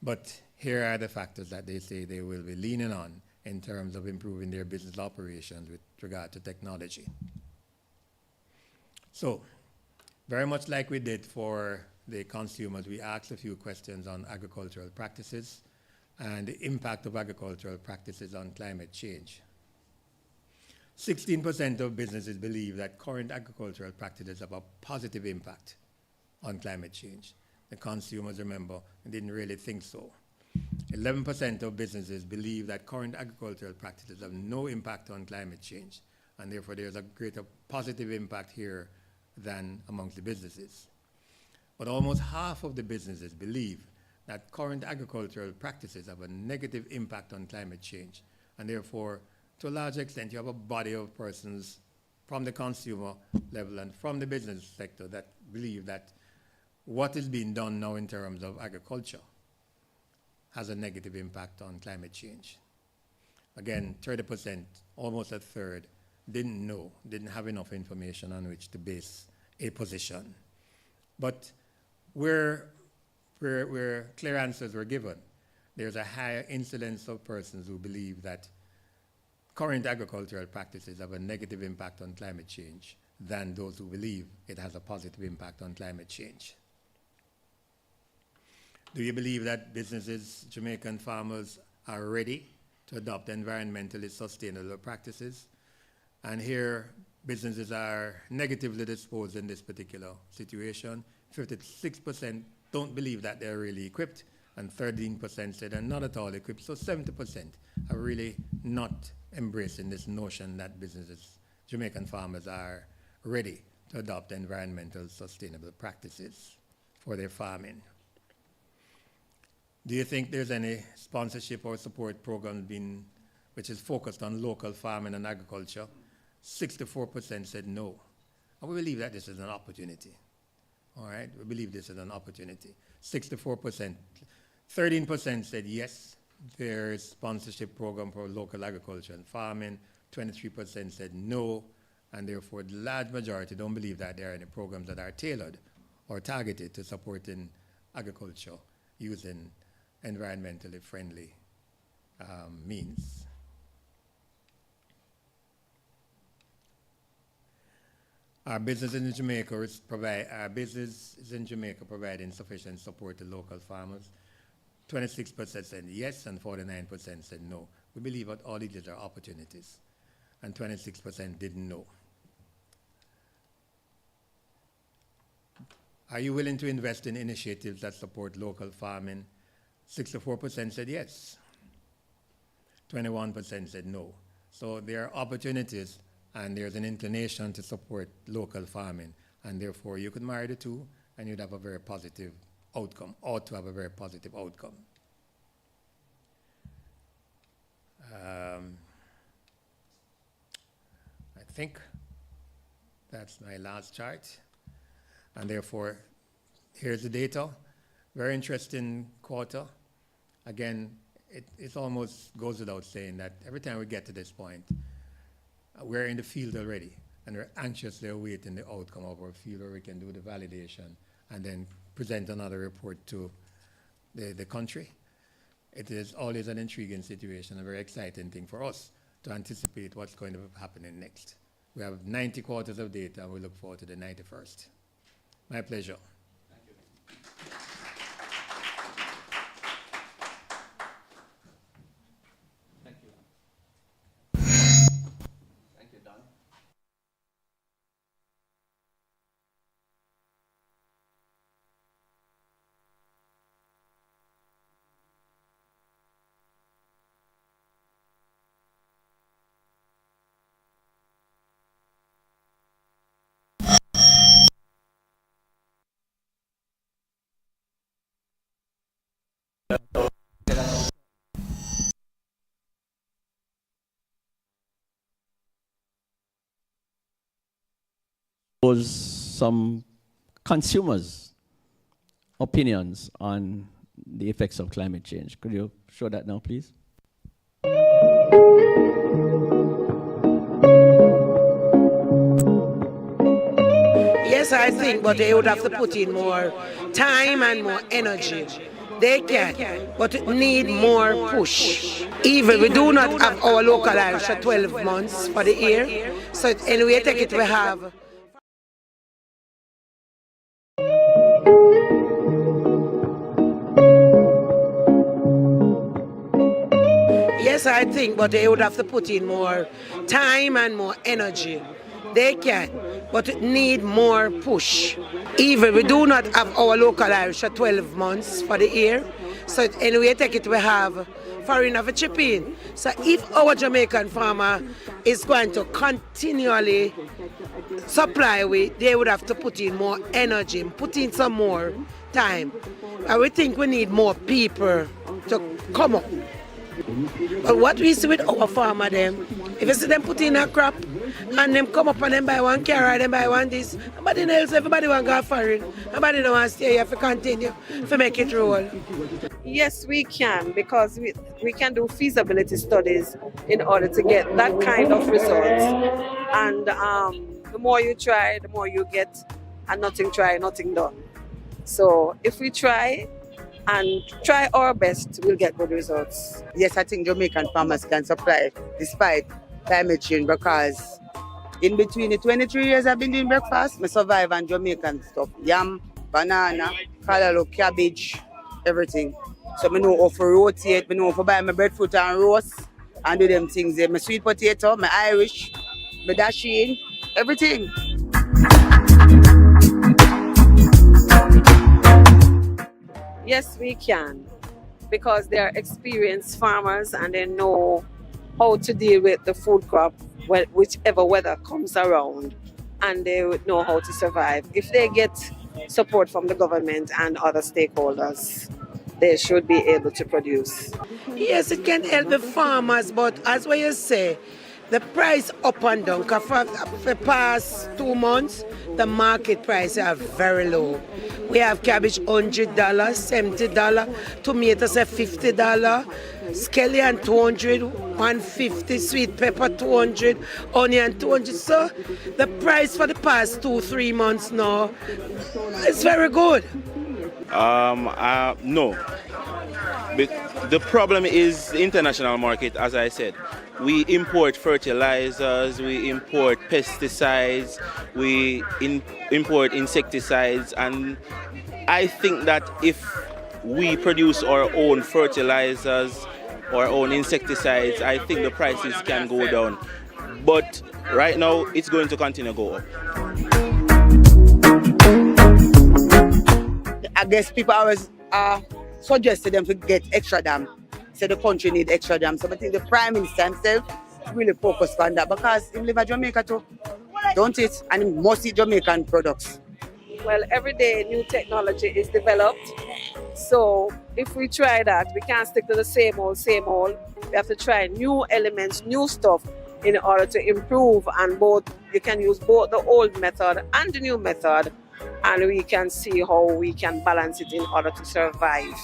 But here are the factors that they say they will be leaning on in terms of improving their business operations with regard to technology. So, very much like we did for the consumers, we asked a few questions on agricultural practices and the impact of agricultural practices on climate change. 16% of businesses believe that current agricultural practices have a positive impact on climate change. The consumers, remember, didn't really think so. 11% of businesses believe that current agricultural practices have no impact on climate change, and therefore there's a greater positive impact here than amongst the businesses. But almost half of the businesses believe that current agricultural practices have a negative impact on climate change, and therefore, to a large extent, you have a body of persons from the consumer level and from the business sector that believe that what is being done now in terms of agriculture has a negative impact on climate change. Again, 30%, almost a third, didn't know, didn't have enough information on which to base a position. But where clear answers were given, there's a higher incidence of persons who believe that current agricultural practices have a negative impact on climate change than those who believe it has a positive impact on climate change. Do you believe that businesses, Jamaican farmers, are ready to adopt environmentally sustainable practices? And here, businesses are negatively disposed in this particular situation. 56% don't believe that they're really equipped, and 13% said they're not at all equipped. So 70% are really not embracing this notion that businesses, Jamaican farmers, are ready to adopt environmental sustainable practices for their farming. Do you think there's any sponsorship or support program which is focused on local farming and agriculture? 64% said no. And we believe that this is an opportunity. All right, we believe this is an opportunity. 64%. 13% said yes, there's sponsorship program for local agriculture and farming. 23% said no, and therefore the large majority don't believe that there are any programs that are tailored or targeted to supporting agriculture using environmentally friendly means. Our businesses in Jamaica providing sufficient support to local farmers. 26% said yes, and 49% said no. We believe that all these are opportunities, and 26% didn't know. Are you willing to invest in initiatives that support local farming? 64% said yes. 21% said no. So there are opportunities, and there's an inclination to support local farming, and therefore you could marry the two, and you'd have a very positive outcome, or to have a very positive outcome. I think that's my last chart, and therefore here's the data. Very interesting quarter. Again, it almost goes without saying that every time we get to this point, we're in the field already, and we're anxiously awaiting the outcome of our field where we can do the validation and then present another report to the country. It is always an intriguing situation, a very exciting thing for us to anticipate what's going to be happening next. We have 90 quarters of data, and we look forward to the 91st. My pleasure. some consumers' opinions on the effects of climate change. Could you show that now, please? Yes, I think, but they would have to put in more time and more energy. They can, but it need more push. Even we do not have our local Irish for 12 months for the year, so anyway, take it we have. Yes, I think, but they would have to put in more time and more energy. They can, but it need more push. Even we do not have our local Irish for 12 months for the year, so anyway, take it we have foreign of a chip in. So if our Jamaican farmer is going to continually supply with, they would have to put in more energy, put in some more time. And we think we need more people to come up. But what we see with our farmer them, if you see them put in a crop and them come up and them buy one carrot, them buy one this, nobody else, everybody want to go foreign. Nobody don't want to stay here to continue, to make it roll. Yes, we can, because we can do feasibility studies in order to get that kind of results. And the more you try, the more you get, and nothing try, nothing done. So if we try and try our best, we'll get good results. Yes, I think Jamaican farmers can supply despite climate change, because in between the 23 years I've been doing breakfast, I survive on Jamaican stuff. Yam, banana, callaloo, cabbage, everything. So I know how to rotate, I know how to buy my breadfruit and roast and do them things there. My sweet potato, my Irish, my dasheen, everything. Yes, we can, because they are experienced farmers and they know how to deal with the food crop, whichever weather comes around, and they would know how to survive. If they get support from the government and other stakeholders, they should be able to produce. Yes, it can help the farmers, but as what you say, the price up and down. Because for the past 2 months, the market prices are very low. We have cabbage $100, $70, tomatoes at $50, scallion $200, $150, sweet pepper $200, onion $200. So the price for the past 2-3 months now is very good. No. The problem is the international market, as I said. We import fertilizers, we import pesticides, we import insecticides, and I think that if we produce our own fertilizers, our own insecticides, I think the prices can go down. But right now, it's going to continue to go up. I guess people always suggested them to get extra dam. Say the country need extra dam. So I think the Prime Minister himself really focused on that, because he live in Jamaica too, don't it? And he must eat Jamaican products. Well, every day new technology is developed. So if we try that, we can't stick to the same old. We have to try new elements, new stuff in order to improve. And you can use both the old method and the new method, and we can see how we can balance it in order to survive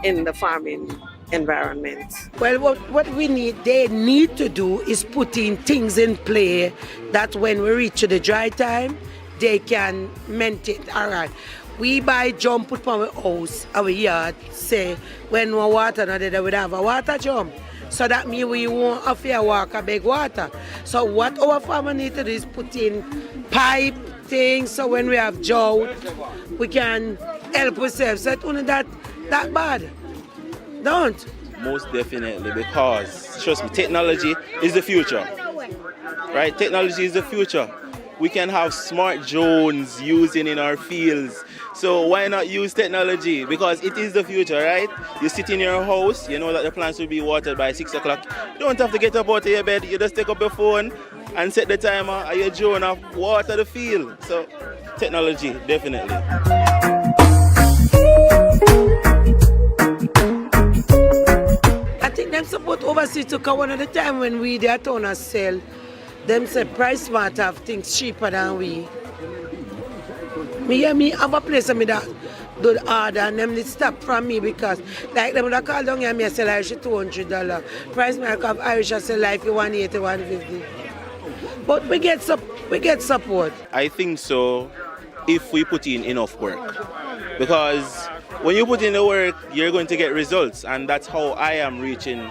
in the farming environment. Well, what they need to do is put in things in play that when we reach the dry time, they can maintain. All right, we buy jump put on our house, our yard, say when we water not there, we have a water jump. So that means we won't have to walk a big water. So what our farmer need to do is put in pipe things, so when we have drought, we can help ourselves. So it's only that bad. Don't. Most definitely, because trust me, technology is the future. Right? Technology is the future. We can have smart drones using in our fields. So why not use technology? Because it is the future, right? You sit in your house, you know that the plants will be watered by 6 o'clock. You don't have to get up out of your bed. You just take up your phone and set the timer and your drone up, water the field. So technology, definitely. I think them support overseas to come one of the time when we there town sell. Them say price smart have things cheaper than we. Me have a place me that do the order and them they stop from me because like them would call down here me I sell Irish $200. Price me of Irish I sell like 180, 150. But we get support. I think so if we put in enough work. Because when you put in the work, you're going to get results. And that's how I am reaching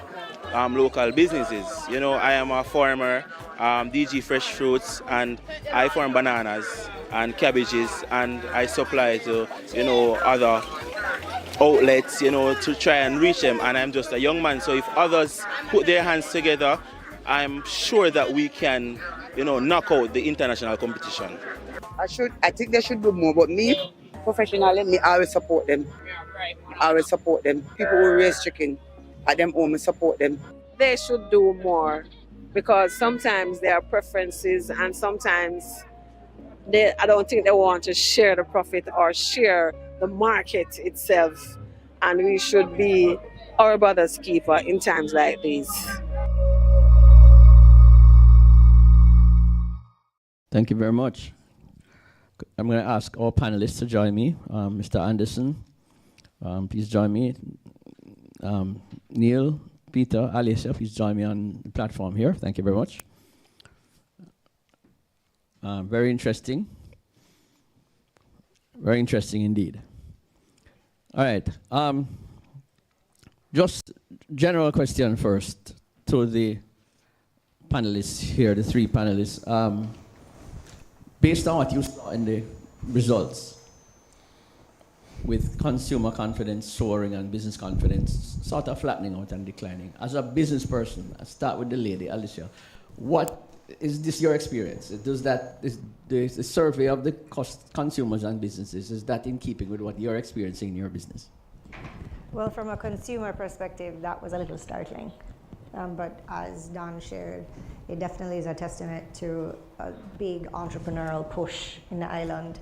local businesses. You know, I am a farmer, DG Fresh Fruits, and I farm bananas and cabbages, and I supply to, you know, other outlets, you know, to try and reach them. And I'm just a young man, so if others put their hands together, I'm sure that we can, you know, knock out the international competition. I think they should do more, but me, professionally, me always support them. I always support them. People who raise chicken at them home, I support them. They should do more because sometimes there are preferences and sometimes I don't think they want to share the profit or share the market itself. And we should be our brother's keeper in times like these. Thank you very much. I'm going to ask our panelists to join me. Mr. Anderson, please join me. Neil, Peter, Alicia, please join me on the platform here. Thank you very much. Very interesting. Very interesting indeed. All right. Just general question first to the panelists here, the three panelists. Based on what you saw in the results, with consumer confidence soaring and business confidence sort of flattening out and declining, as a business person, I start with the lady, Alicia. What is this your experience? Does that is the survey of the consumers and businesses, is that in keeping with what you're experiencing in your business? Well, from a consumer perspective, that was a little startling. But as Don shared, it definitely is a testament to a big entrepreneurial push in the island.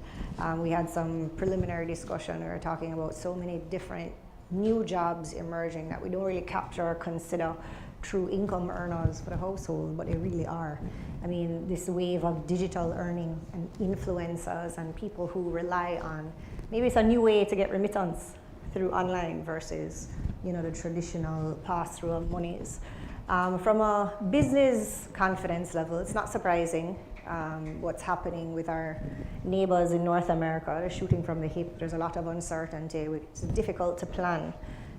We had some preliminary discussion. We were talking about so many different new jobs emerging that we don't really capture or consider true income earners for the household, but they really are. I mean, this wave of digital earning and influencers and people who rely on, maybe it's a new way to get remittance through online versus, you know, the traditional pass-through of monies. From a business confidence level, it's not surprising what's happening with our neighbors in North America. They're shooting from the hip. There's a lot of uncertainty. It's difficult to plan,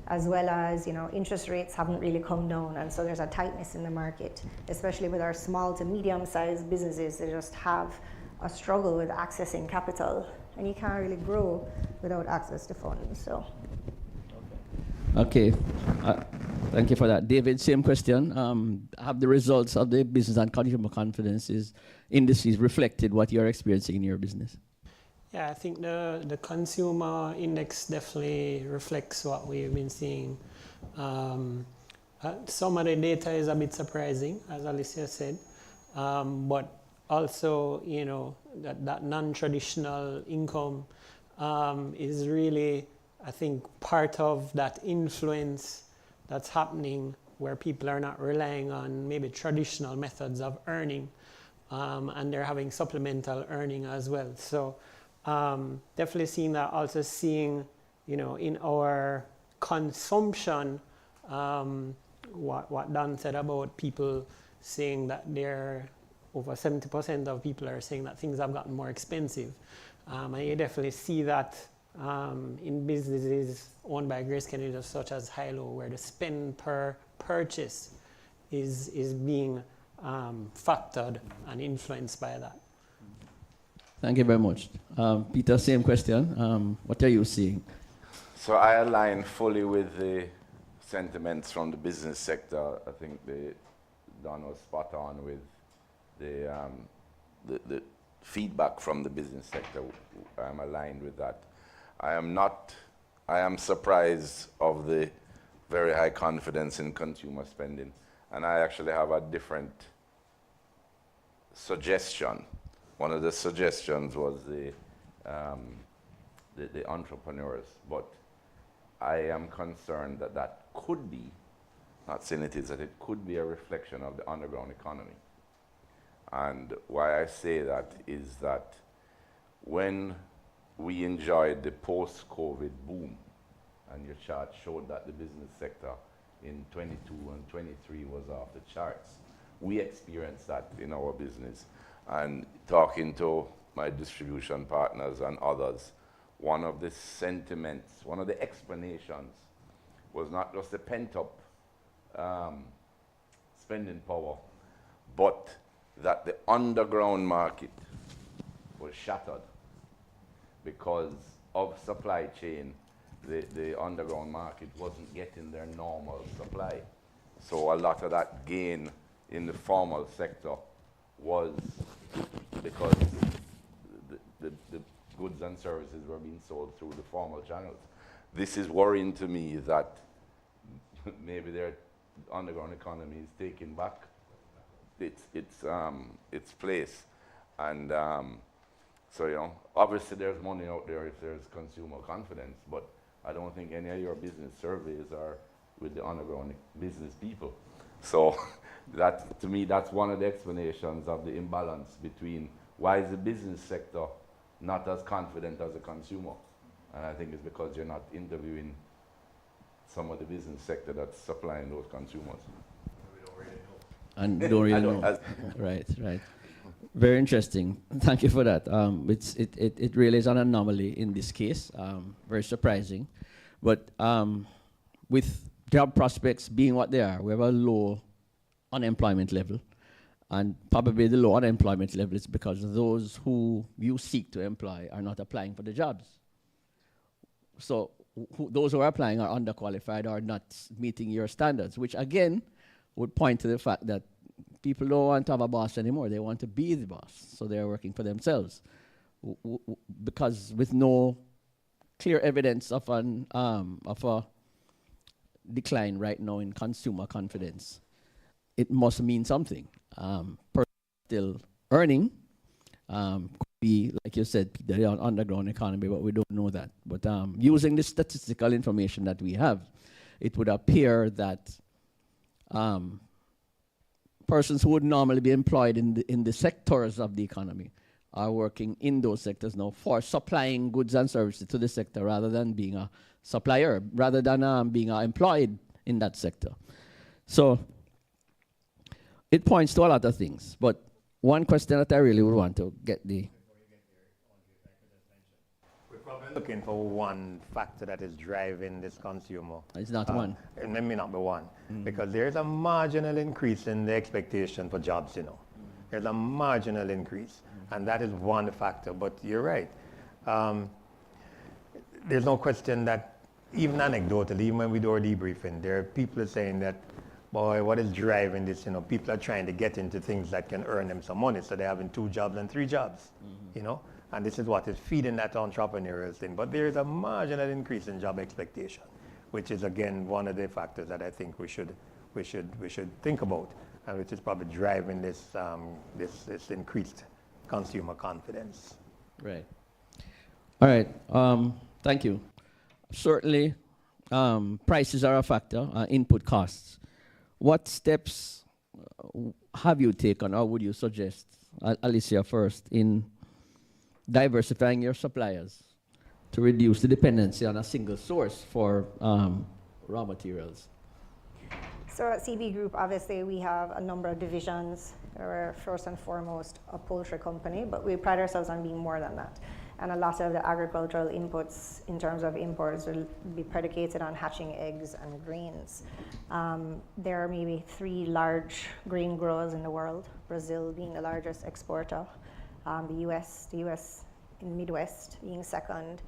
as well as, you know, interest rates haven't really come down, and so there's a tightness in the market, especially with our small to medium-sized businesses. They just have a struggle with accessing capital, and you can't really grow without access to funds. So. Okay, thank you for that. David, same question. Have the results of the business and consumer confidence indices reflected what you're experiencing in your business? Yeah, I think the consumer index definitely reflects what we've been seeing. Some of the data is a bit surprising, as Alicia said, but also, you know, that non-traditional income is really, I think, part of that influence that's happening where people are not relying on maybe traditional methods of earning, and they're having supplemental earning as well. So definitely seeing that, also seeing, you know, in our consumption, what Don said about people saying that they're, over 70% of people are saying that things have gotten more expensive. And you definitely see that in businesses owned by Grace Kennedy, such as Hilo, where the spend per purchase is being factored and influenced by that. Thank you very much. Peter, same question. What are you seeing? So I align fully with the sentiments from the business sector. I think Don was spot on with the feedback from the business sector. I'm aligned with that. I am surprised of the very high confidence in consumer spending. And I actually have a different suggestion. One of the suggestions was the entrepreneurs, but I am concerned that could be, not saying it is, that it could be a reflection of the underground economy. And why I say that is that when we enjoyed the post-COVID boom, and your chart showed that the business sector in 22 and 23 was off the charts. We experienced that in our business, and talking to my distribution partners and others, one of the sentiments, one of the explanations was not just the pent-up spending power, but that the underground market was shattered because of supply chain. The underground market wasn't getting their normal supply. So a lot of that gain in the formal sector was because the goods and services were being sold through the formal channels. This is worrying to me that maybe their underground economy is taking back its place. And so, you know, obviously there's money out there if there's consumer confidence, but I don't think any of your business surveys are with the underground business people. So that, to me, that's one of the explanations of the imbalance between why is the business sector not as confident as a consumer. And I think it's because you're not interviewing some of the business sector that's supplying those consumers. And don't really know. Right. Very interesting. Thank you for that. It really is an anomaly in this case. Very surprising. But with job prospects being what they are, we have a low unemployment level. And probably the low unemployment level is because those who you seek to employ are not applying for the jobs. So those who are applying are underqualified or not meeting your standards, which again would point to the fact that people don't want to have a boss anymore. They want to be the boss. So they're working for themselves. Because with no clear evidence of a decline right now in consumer confidence, it must mean something. Still earning, could be, like you said, the underground economy, but we don't know that. But using the statistical information that we have, it would appear that persons who would normally be employed in the sectors of the economy are working in those sectors now for supplying goods and services to the sector rather than being a supplier, rather than being employed in that sector. So it points to a lot of things. But one question that I really would want to get the... We're probably looking for one factor that is driving this consumer. It's not one. It may not be one, because there's a marginal increase in the expectation for jobs, you know. There's a marginal increase, and that is one factor. But you're right. There's no question that, even anecdotally, even when we do our debriefing, there are people saying that, boy, what is driving this? You know, people are trying to get into things that can earn them some money, so they're having 2 jobs and 3 jobs, you know? And this is what is feeding that entrepreneurial thing. But there is a marginal increase in job expectation, which is, again, one of the factors that I think we should think about, and which is probably driving this, this increased consumer confidence. Right. All right. Thank you. Certainly, prices are a factor, input costs. What steps have you taken, or would you suggest, Alicia first, in diversifying your suppliers to reduce the dependency on a single source for raw materials? So at CB Group, obviously, we have a number of divisions. We're first and foremost a poultry company, but we pride ourselves on being more than that. And a lot of the agricultural inputs in terms of imports will be predicated on hatching eggs and grains. There are maybe 3 large grain growers in the world, Brazil being the largest exporter, the US in Midwest being second.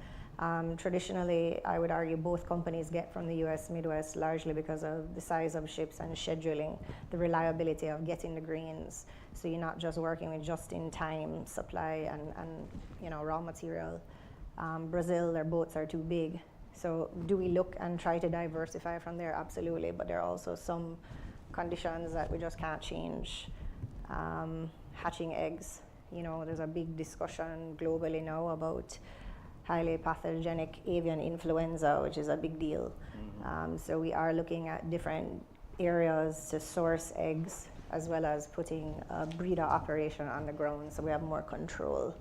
Traditionally, I would argue both companies get from the US Midwest largely because of the size of ships and scheduling, the reliability of getting the grains. So you're not just working with just-in-time supply and you know, raw material. Brazil, their boats are too big. So do we look and try to diversify from there? Absolutely, but there are also some conditions that we just can't change. Hatching eggs, you know, there's a big discussion globally now about highly pathogenic avian influenza, which is a big deal. So we are looking at different areas to source eggs, as well as putting a breeder operation on the ground so we have more control.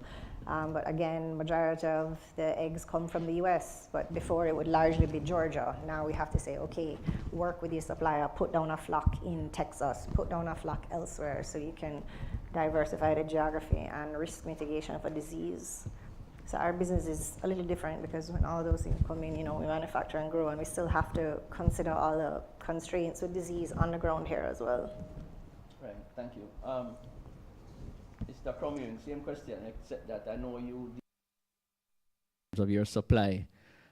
But again, majority of the eggs come from the US, but before it would largely be Georgia. Now we have to say, okay, work with your supplier, put down a flock in Texas, put down a flock elsewhere, so you can diversify the geography and risk mitigation for disease. So our business is a little different because when all those things come in, we manufacture and grow, and we still have to consider all the constraints with disease on the ground here as well. Right, thank you. Mr. Cromwell, same question, except that I know you of your supply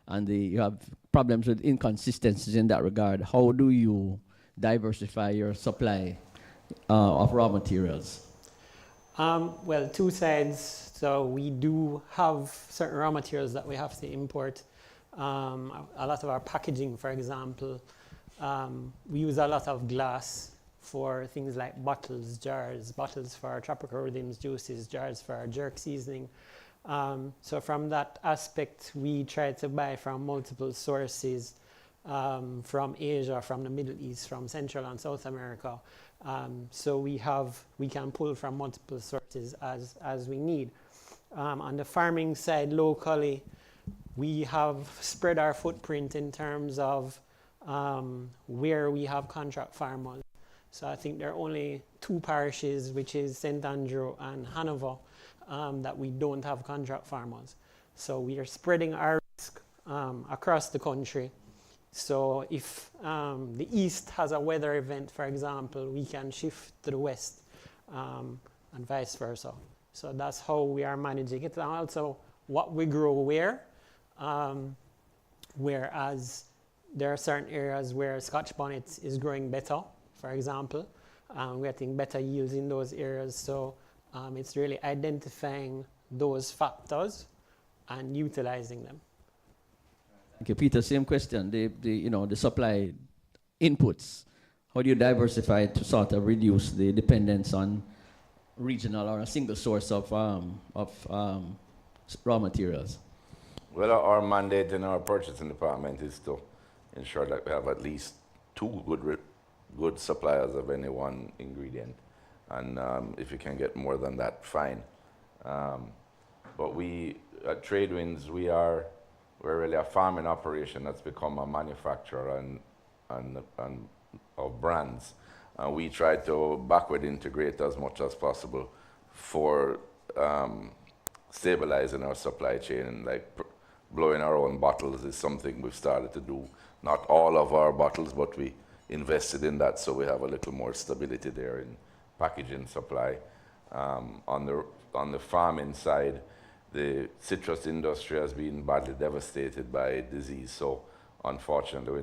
and you have problems with inconsistencies in that regard. How do you diversify your supply of raw materials? Well, two sides. So we do have certain raw materials that we have to import. A lot of our packaging, for example, we use a lot of glass for things like bottles, jars, bottles for our tropical rhythms juices, jars for our jerk seasoning. So from that aspect, we try to buy from multiple sources, from Asia, from the Middle East, from Central and South America. So we can pull from multiple sources as we need. On the farming side, locally, we have spread our footprint in terms of where we have contract farmers. So I think there are only 2 parishes, which is St. Andrew and Hanover, that we don't have contract farmers. So we are spreading our risk across the country. So if the east has a weather event, for example, we can shift to the west and vice versa. So that's how we are managing it. And also what we grow where, whereas there are certain areas where Scotch bonnet is growing better, for example. We're getting better yields in those areas. So it's really identifying those factors and utilizing them. Okay, Peter, same question. The supply inputs. How do you diversify to sort of reduce the dependence on regional or a single source of raw materials? Well, our mandate in our purchasing department is to ensure that we have at least 2 good suppliers of any one ingredient. And if you can get more than that, fine. But we, at Tradewinds, we're really a farming operation that's become a manufacturer and of brands. And we try to backward integrate as much as possible for stabilizing our supply chain. And like blowing our own bottles is something we've started to do. Not all of our bottles, but we invested in that, so we have a little more stability there in packaging supply. On the farming side, the citrus industry has been badly devastated by disease. So unfortunately,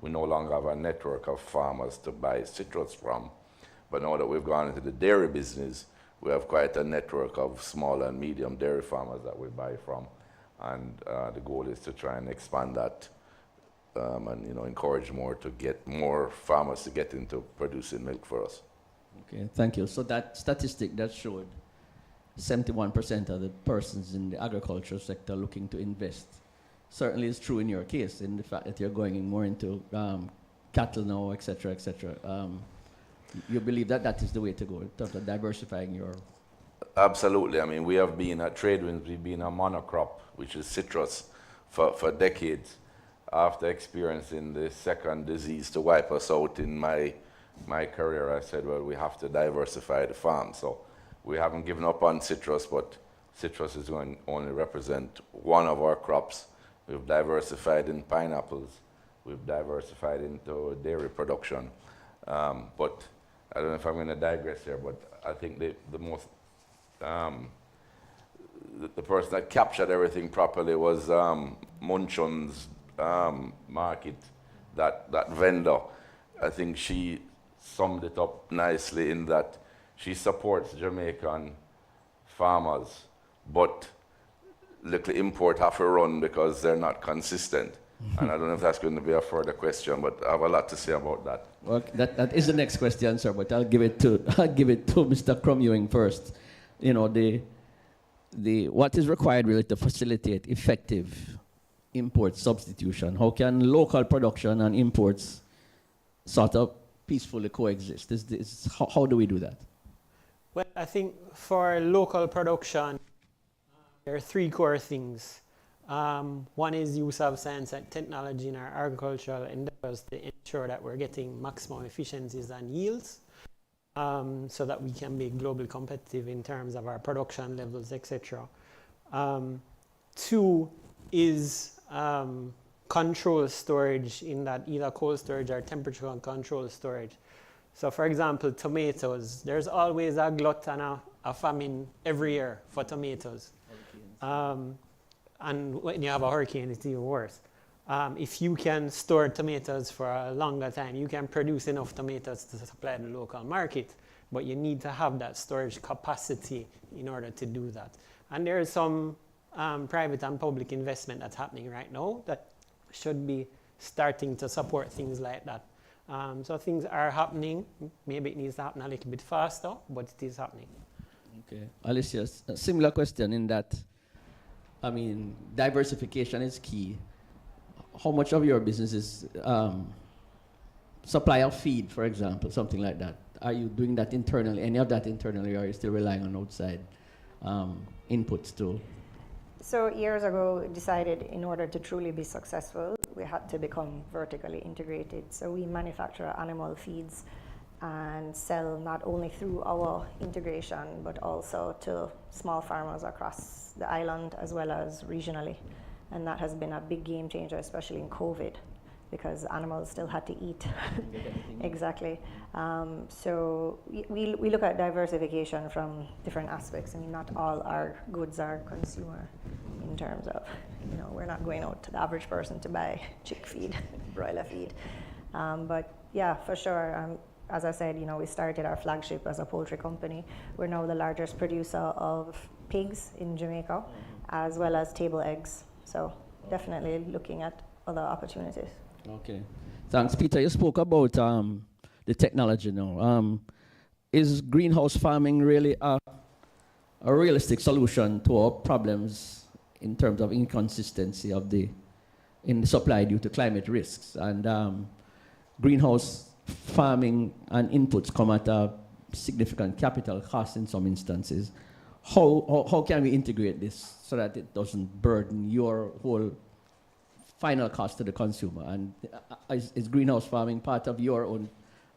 we no longer have a network of farmers to buy citrus from. But now that we've gone into the dairy business, we have quite a network of small and medium dairy farmers that we buy from. And the goal is to try and expand that and encourage more farmers to get into producing milk for us. Okay, thank you. So that statistic that showed 71% of the persons in the agricultural sector looking to invest certainly is true in your case, in the fact that you're going more into cattle now, et cetera, et cetera. You believe that is the way to go in terms of diversifying your... Absolutely. I mean, we have been at Tradewinds, we've been a monocrop, which is citrus, for decades. After experiencing the second disease to wipe us out in my career, I said, well, we have to diversify the farm. So we haven't given up on citrus, but citrus is going to only represent one of our crops. We've diversified in pineapples. We've diversified into dairy production. But I don't know if I'm going to digress here, but I think the person that captured everything properly was Munchon's market, that vendor. I think she summed it up nicely in that she supports Jamaican farmers, but little import have to run because they're not consistent. And I don't know if that's going to be a further question, but I have a lot to say about that. Well, that is the next question, sir, but I'll give it to Mr. Cromwell first. What is required really to facilitate effective import substitution? How can local production and imports sort of peacefully coexist? How do we do that? Well, I think for local production, there are three core things. One is use of science and technology in our agricultural endeavors to ensure that we're getting maximum efficiencies and yields, so that we can be globally competitive in terms of our production levels, etc. Two is control storage, in that either cold storage or temperature control storage. So for example, tomatoes, there's always a glut and a famine every year for tomatoes. And when you have a hurricane, it's even worse. If you can store tomatoes for a longer time, you can produce enough tomatoes to supply the local market, but you need to have that storage capacity in order to do that. And there is some private and public investment that's happening right now that should be starting to support things like that. So things are happening. Maybe it needs to happen a little bit faster, but it is happening. Okay. Alicia, a similar question in that, I mean, diversification is key. How much of your business is supply of feed, for example, something like that? Are you doing that internally, any of that internally, or are you still relying on outside inputs too? So years ago, decided in order to truly be successful, we had to become vertically integrated. So we manufacture animal feeds and sell not only through our integration, but also to small farmers across the island as well as regionally. And that has been a big game changer, especially in COVID, because animals still had to eat. Exactly. So we look at diversification from different aspects. I mean, not all our goods are consumer in terms of, we're not going out to the average person to buy chick feed, broiler feed. But yeah, for sure. As I said, we started our flagship as a poultry company. We're now the largest producer of pigs in Jamaica, as well as table eggs. So definitely looking at other opportunities. Okay. Thanks, Peter. You spoke about the technology now. Is greenhouse farming really a realistic solution to our problems in terms of inconsistency in the supply due to climate risks? And greenhouse farming and inputs come at a significant capital cost in some instances. How can we integrate this so that it doesn't burden your whole final cost to the consumer? And is greenhouse farming part of your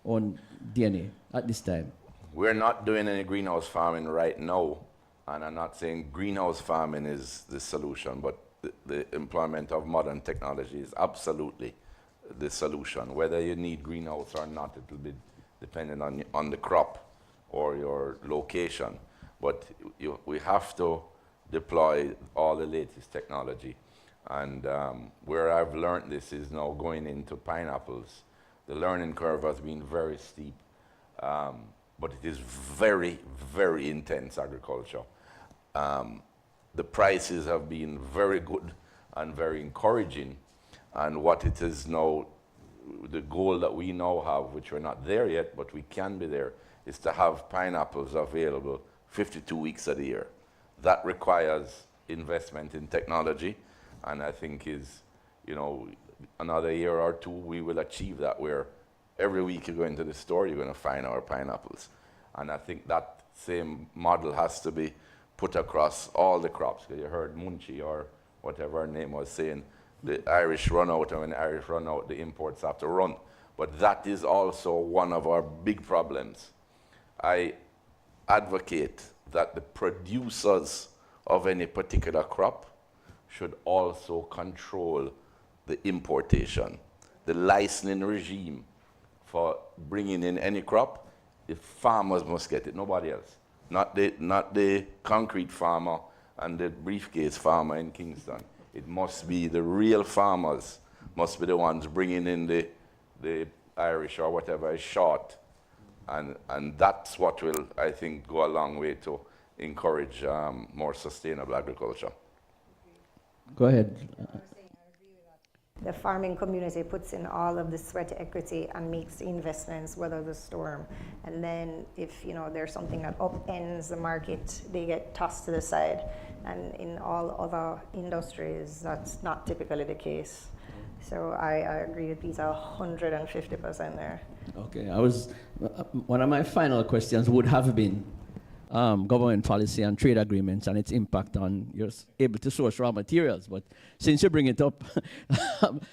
own DNA at this time? We're not doing any greenhouse farming right now, and I'm not saying greenhouse farming is the solution, but the employment of modern technology is absolutely the solution. Whether you need greenhouse or not, it will be dependent on the crop or your location. But we have to deploy all the latest technology. And where I've learned this is now going into pineapples. The learning curve has been very steep, but it is very, very intense agriculture. The prices have been very good and very encouraging. And what it is now, the goal that we now have, which we're not there yet, but we can be there, is to have pineapples available 52 weeks of the year. That requires investment in technology, and I think is, another year or two we will achieve that, where every week you go into the store, you're going to find our pineapples. And I think that same model has to be put across all the crops. You heard Munchie or whatever her name was saying, the Irish run out, and when the Irish run out, the imports have to run. But that is also one of our big problems. I advocate that the producers of any particular crop should also control the importation. The licensing regime for bringing in any crop, the farmers must get it, nobody else. Not the concrete farmer and the briefcase farmer in Kingston. It must be the real farmers, must be the ones bringing in the Irish or whatever is short. And that's what will, I think, go a long way to encourage more sustainable agriculture. Go ahead. The farming community puts in all of the sweat equity and makes the investments, weather the storm. And then if there's something that upends the market, they get tossed to the side. And in all other industries, that's not typically the case. So I agree with Peter 150% there. Okay, one of my final questions would have been, government policy and trade agreements and its impact on you're able to source raw materials. But since you bring it up,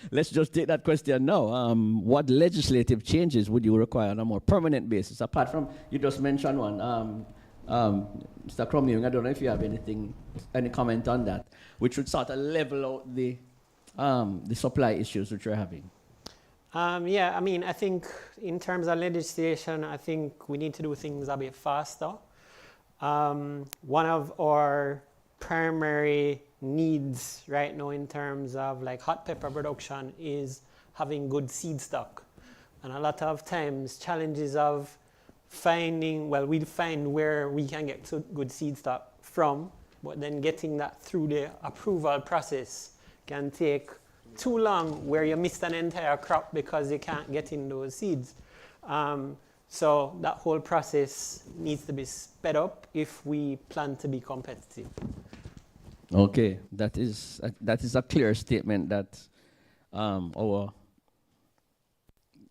let's just take that question now. What legislative changes would you require on a more permanent basis? Apart from, you just mentioned one, Mr. Cromwell, I don't know if you have any comment on that, which would sort of level out the supply issues which we're having. Yeah, I mean, I think in terms of legislation, I think we need to do things a bit faster. One of our primary needs right now in terms of like hot pepper production is having good seed stock. And a lot of times challenges of finding, well, we'll find where we can get good seed stock from, but then getting that through the approval process can take too long where you missed an entire crop because you can't get in those seeds. So that whole process needs to be sped up if we plan to be competitive. Okay, that is a clear statement that our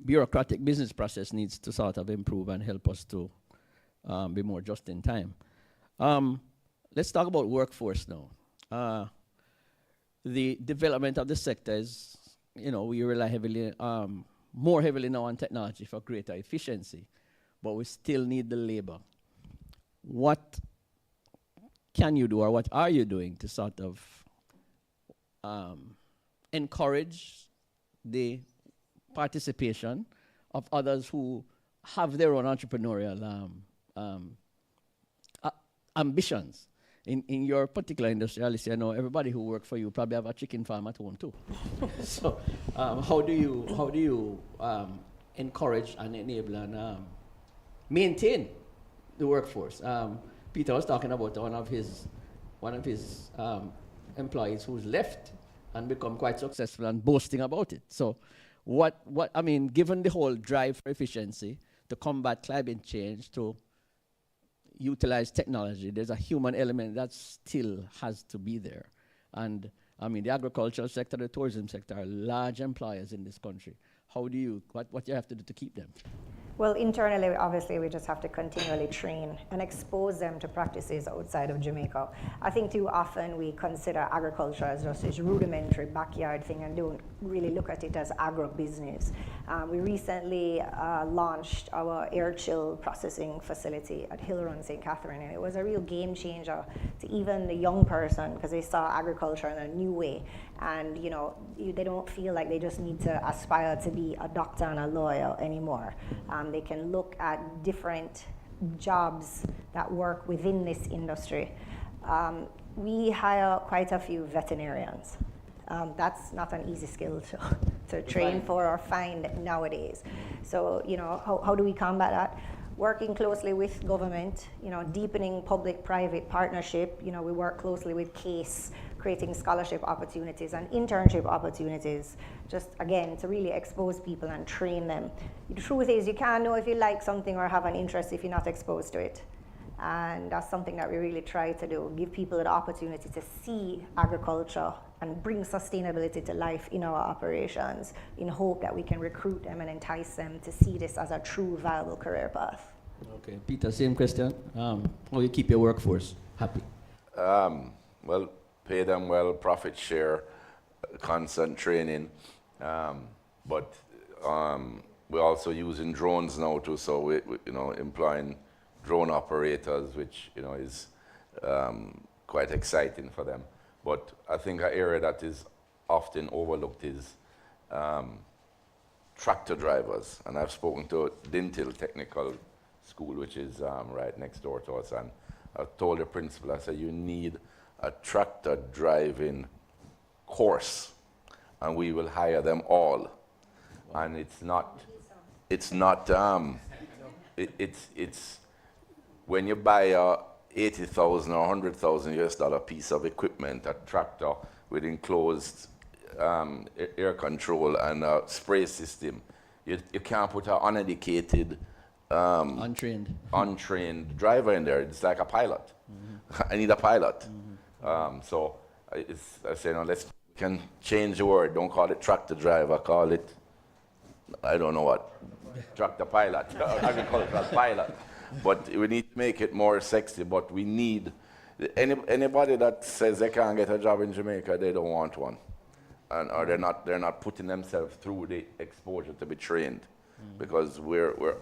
bureaucratic business process needs to sort of improve and help us to be more just in time. Let's talk about workforce now. The development of the sector is, we rely heavily, more heavily now on technology for greater efficiency, but we still need the labor. What can you do, or what are you doing to sort of encourage the participation of others who have their own entrepreneurial ambitions? In your particular industry, Alicia, I know everybody who works for you probably have a chicken farm at home too. So how do you encourage and enable and maintain the workforce? Peter was talking about one of his employees who's left and become quite successful and boasting about it. So what I mean, given the whole drive for efficiency, to combat climate change, to utilize technology, there's a human element that still has to be there. And I mean, the agricultural sector, the tourism sector are large employers in this country. What do you have to do to keep them? Well, internally, obviously, we just have to continually train and expose them to practices outside of Jamaica. I think too often we consider agriculture as just this rudimentary backyard thing and don't really look at it as agro-business. We recently launched our air chill processing facility at Hill Run, St. Catherine, and it was a real game changer to even the young person because they saw agriculture in a new way. And they don't feel like they just need to aspire to be a doctor and a lawyer anymore. They can look at different jobs that work within this industry. We hire quite a few veterinarians. That's not an easy skill to train for or find nowadays. So, how do we combat that? Working closely with government, deepening public-private partnership. We work closely with CASE, creating scholarship opportunities and internship opportunities, just again, to really expose people and train them. The truth is, you can't know if you like something or have an interest if you're not exposed to it. And that's something that we really try to do, give people the opportunity to see agriculture and bring sustainability to life in our operations in hope that we can recruit them and entice them to see this as a true viable career path. Okay, Peter, same question. How do you keep your workforce happy? Well, pay them well, profit share, constant training. But we're also using drones now too, so we employing drone operators, which is quite exciting for them. But I think an area that is often overlooked is tractor drivers. And I've spoken to Dintil Technical School, which is right next door to us, and I told the principal, I said, you need a tractor driving course, and we will hire them all. And it's when you buy a $80,000 or $100,000 piece of equipment, a tractor with enclosed air control and a spray system, you can't put an uneducated, untrained driver in there. It's like a pilot. Mm-hmm. I need a pilot. Mm-hmm. So I say, let's can change the word. Don't call it tractor driver. Call it, I don't know what, tractor pilot, agricultural pilot. But we need to make it more sexy. But we need anybody that says they can't get a job in Jamaica, they don't want one, or they're not putting themselves through the exposure to be trained, because we're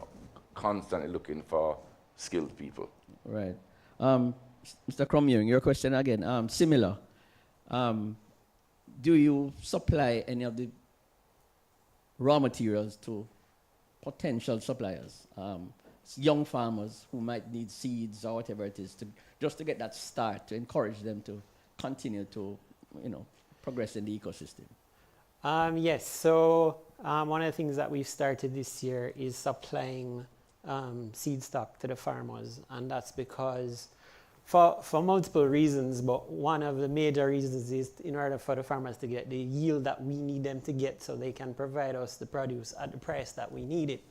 constantly looking for skilled people. Right. Mr. Cromwell, your question again, similar. Do you supply any of the raw materials to potential suppliers, young farmers who might need seeds or whatever it is, just to get that start, to encourage them to continue to, progress in the ecosystem? Yes, so one of the things that we've started this year is supplying seed stock to the farmers, and that's because for multiple reasons, but one of the major reasons is in order for the farmers to get the yield that we need them to get so they can provide us the produce at the price that we need it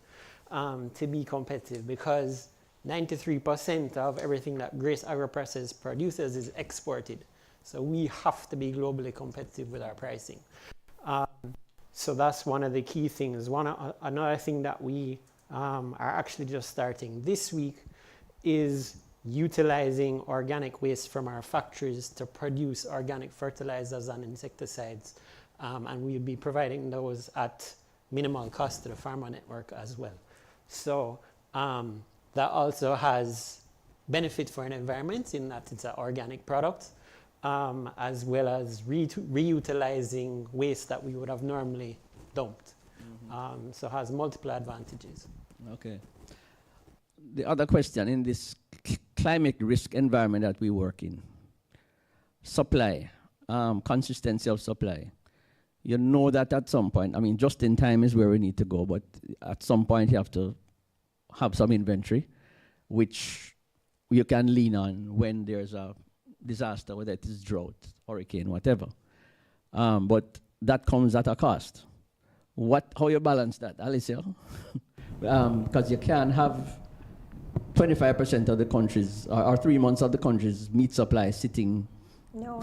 to be competitive, because 93% of everything that Grace AgroProcess produces is exported. So we have to be globally competitive with our pricing. So that's one of the key things. Another thing that we are actually just starting this week is utilizing organic waste from our factories to produce organic fertilizers and insecticides. And we'll be providing those at minimal cost to the farmer network as well. So that also has benefit for an environment in that it's an organic product, as well as reutilizing waste that we would have normally dumped. So it has multiple advantages. Okay. The other question, in this climate risk environment that we work in, supply, consistency of supply. You know that at some point, just in time is where we need to go, but at some point you have to have some inventory, which you can lean on when there's a disaster, whether it is drought, hurricane, whatever. But that comes at a cost. How you balance that, Alicia? Because you can't have 25% of the country's, or 3 months of the country's meat supply sitting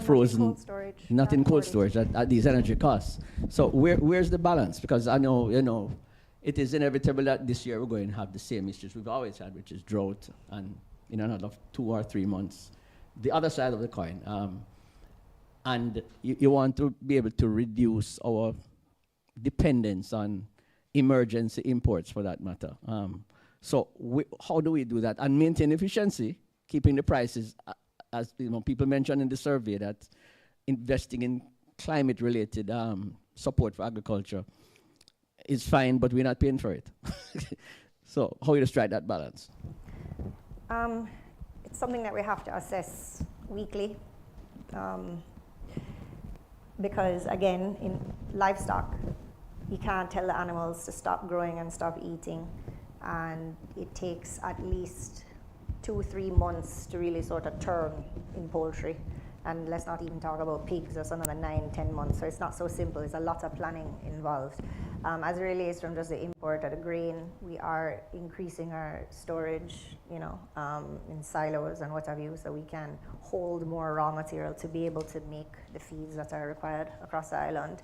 frozen, not in cold storage at these energy costs. So where's the balance? Because I know, it is inevitable that this year we're going to have the same issues we've always had, which is drought, and in another 2 or 3 months, the other side of the coin. And you want to be able to reduce our dependence on emergency imports, for that matter. So how do we do that and maintain efficiency, keeping the prices, as people mentioned in the survey, that investing in climate-related support for agriculture is fine, but we're not paying for it. So how do you strike that balance? It's something that we have to assess weekly, because again, in livestock, you can't tell the animals to stop growing and stop eating, and it takes at least 2-3 months to really sort of turn in poultry. And let's not even talk about pigs, that's another 9-10 months. So it's not so simple, there's a lot of planning involved. As it relates from just the import of the grain, we are increasing our storage, in silos and what have you, so we can hold more raw material to be able to make the feeds that are required across the island,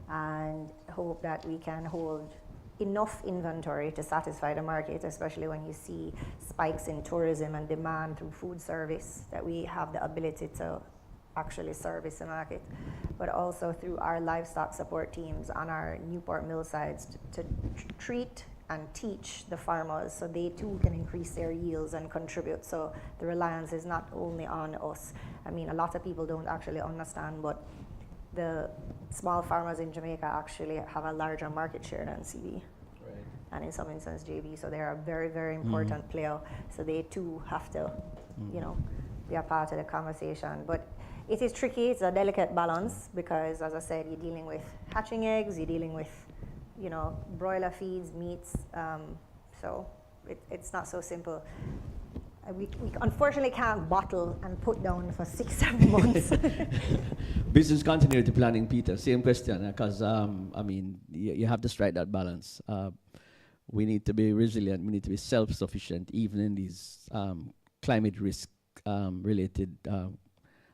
and hope that we can hold enough inventory to satisfy the market, especially when you see spikes in tourism and demand through food service, that we have the ability to actually service the market, but also through our livestock support teams on our Newport Mill sides to treat and teach the farmers so they too can increase their yields and contribute. So the reliance is not only on us. A lot of people don't actually understand, but the small farmers in Jamaica actually have a larger market share than CB. Right. And in some instances JB, so they're a very, very important player. So they too have to, be a part of the conversation. But it is tricky, it's a delicate balance, because as I said, you're dealing with hatching eggs, you're dealing with, broiler feeds, meats, so it's not so simple. We unfortunately can't bottle and put down for 6-7 months. Business continuity planning, Peter, same question, because you have to strike that balance. We need to be resilient, we need to be self-sufficient, even in these climate risk related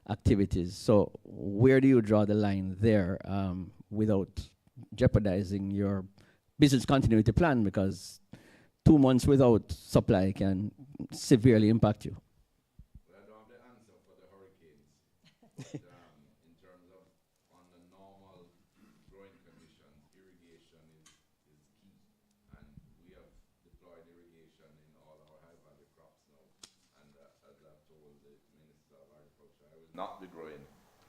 activities. So where do you draw the line there without jeopardizing your business continuity plan? Because 2 months without supply can severely impact you? Well, I don't have the answer for the hurricanes. But, in terms of under normal growing conditions, irrigation is key. And we have deployed irrigation in all our high value crops now. And as I've told the Minister of Agriculture, I will not be growing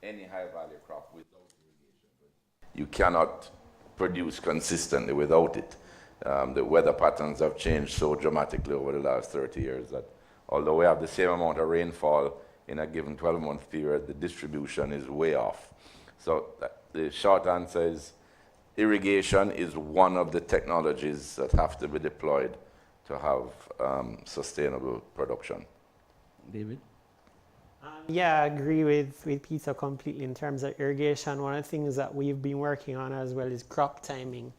any high value crop without irrigation. But you cannot produce consistently without it. The weather patterns have changed so dramatically over the last 30 years that although we have the same amount of rainfall in a given 12-month period, the distribution is way off. So the short answer is irrigation is one of the technologies that have to be deployed to have sustainable production. David? Yeah, I agree with Peter completely in terms of irrigation. One of the things that we've been working on as well is crop timing.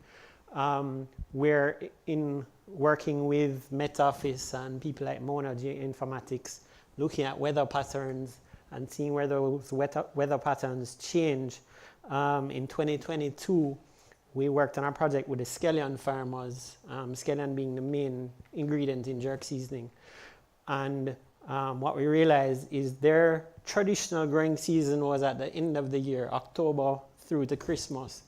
We're in working with Met Office and people like Mona Geoinformatics, looking at weather patterns and seeing where those weather patterns change. In 2022, we worked on a project with the scallion farmers, scallion being the main ingredient in jerk seasoning. And what we realized is their traditional growing season was at the end of the year, October through to Christmas.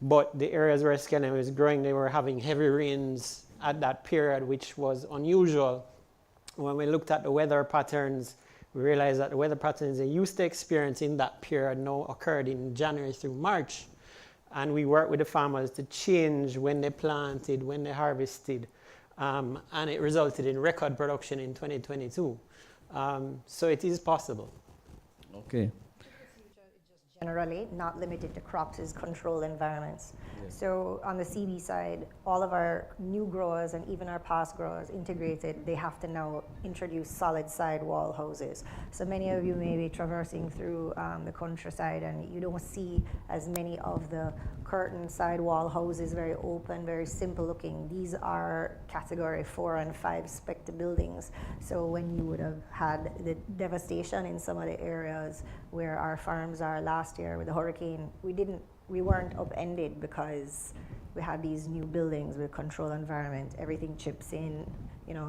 But the areas where scallion was growing, they were having heavy rains at that period, which was unusual. When we looked at the weather patterns, we realized that the weather patterns they used to experience in that period now occurred in January through March. And we worked with the farmers to change when they planted, when they harvested. And it resulted in record production in 2022. So it is possible. Okay. Generally, not limited to crops, is controlled environments. Yeah. So on the CB side, all of our new growers and even our past growers integrated, they have to now introduce solid sidewall houses. So many of you may be traversing through the countryside and you don't see as many of the curtain sidewall houses, very open, very simple looking. These are category 4 and 5 spec buildings. So when you would have had the devastation in some of the areas where our farms are last year with the hurricane, we weren't upended because we had these new buildings with control environment. Everything chips in,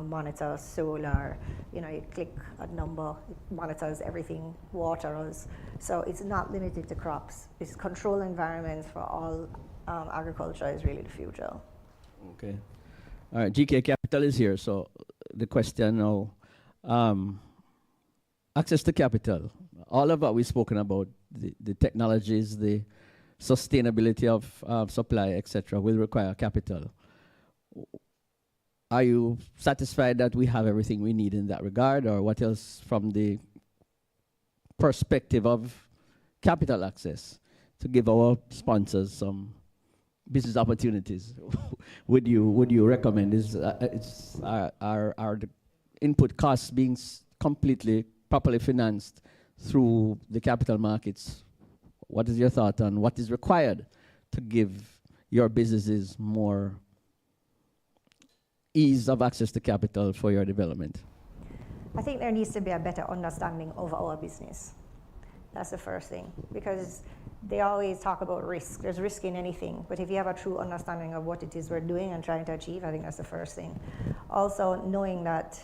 monitors, solar, you click a number, it monitors everything, waters. So it's not limited to crops. It's control environments for all agriculture is really the future. Okay. All right, GK Capital is here. So the question now, access to capital. All of what we've spoken about, the technologies, the sustainability of supply, etc., will require capital. Are you satisfied that we have everything we need in that regard, or what else from the perspective of capital access to give our sponsors some business opportunities? would you recommend are the input costs being completely properly financed through the capital markets? What is your thought on what is required to give your businesses more ease of access to capital for your development? I think there needs to be a better understanding of our business. That's the first thing, because they always talk about risk. There's risk in anything, but if you have a true understanding of what it is we're doing and trying to achieve, I think that's the first thing. Also, knowing that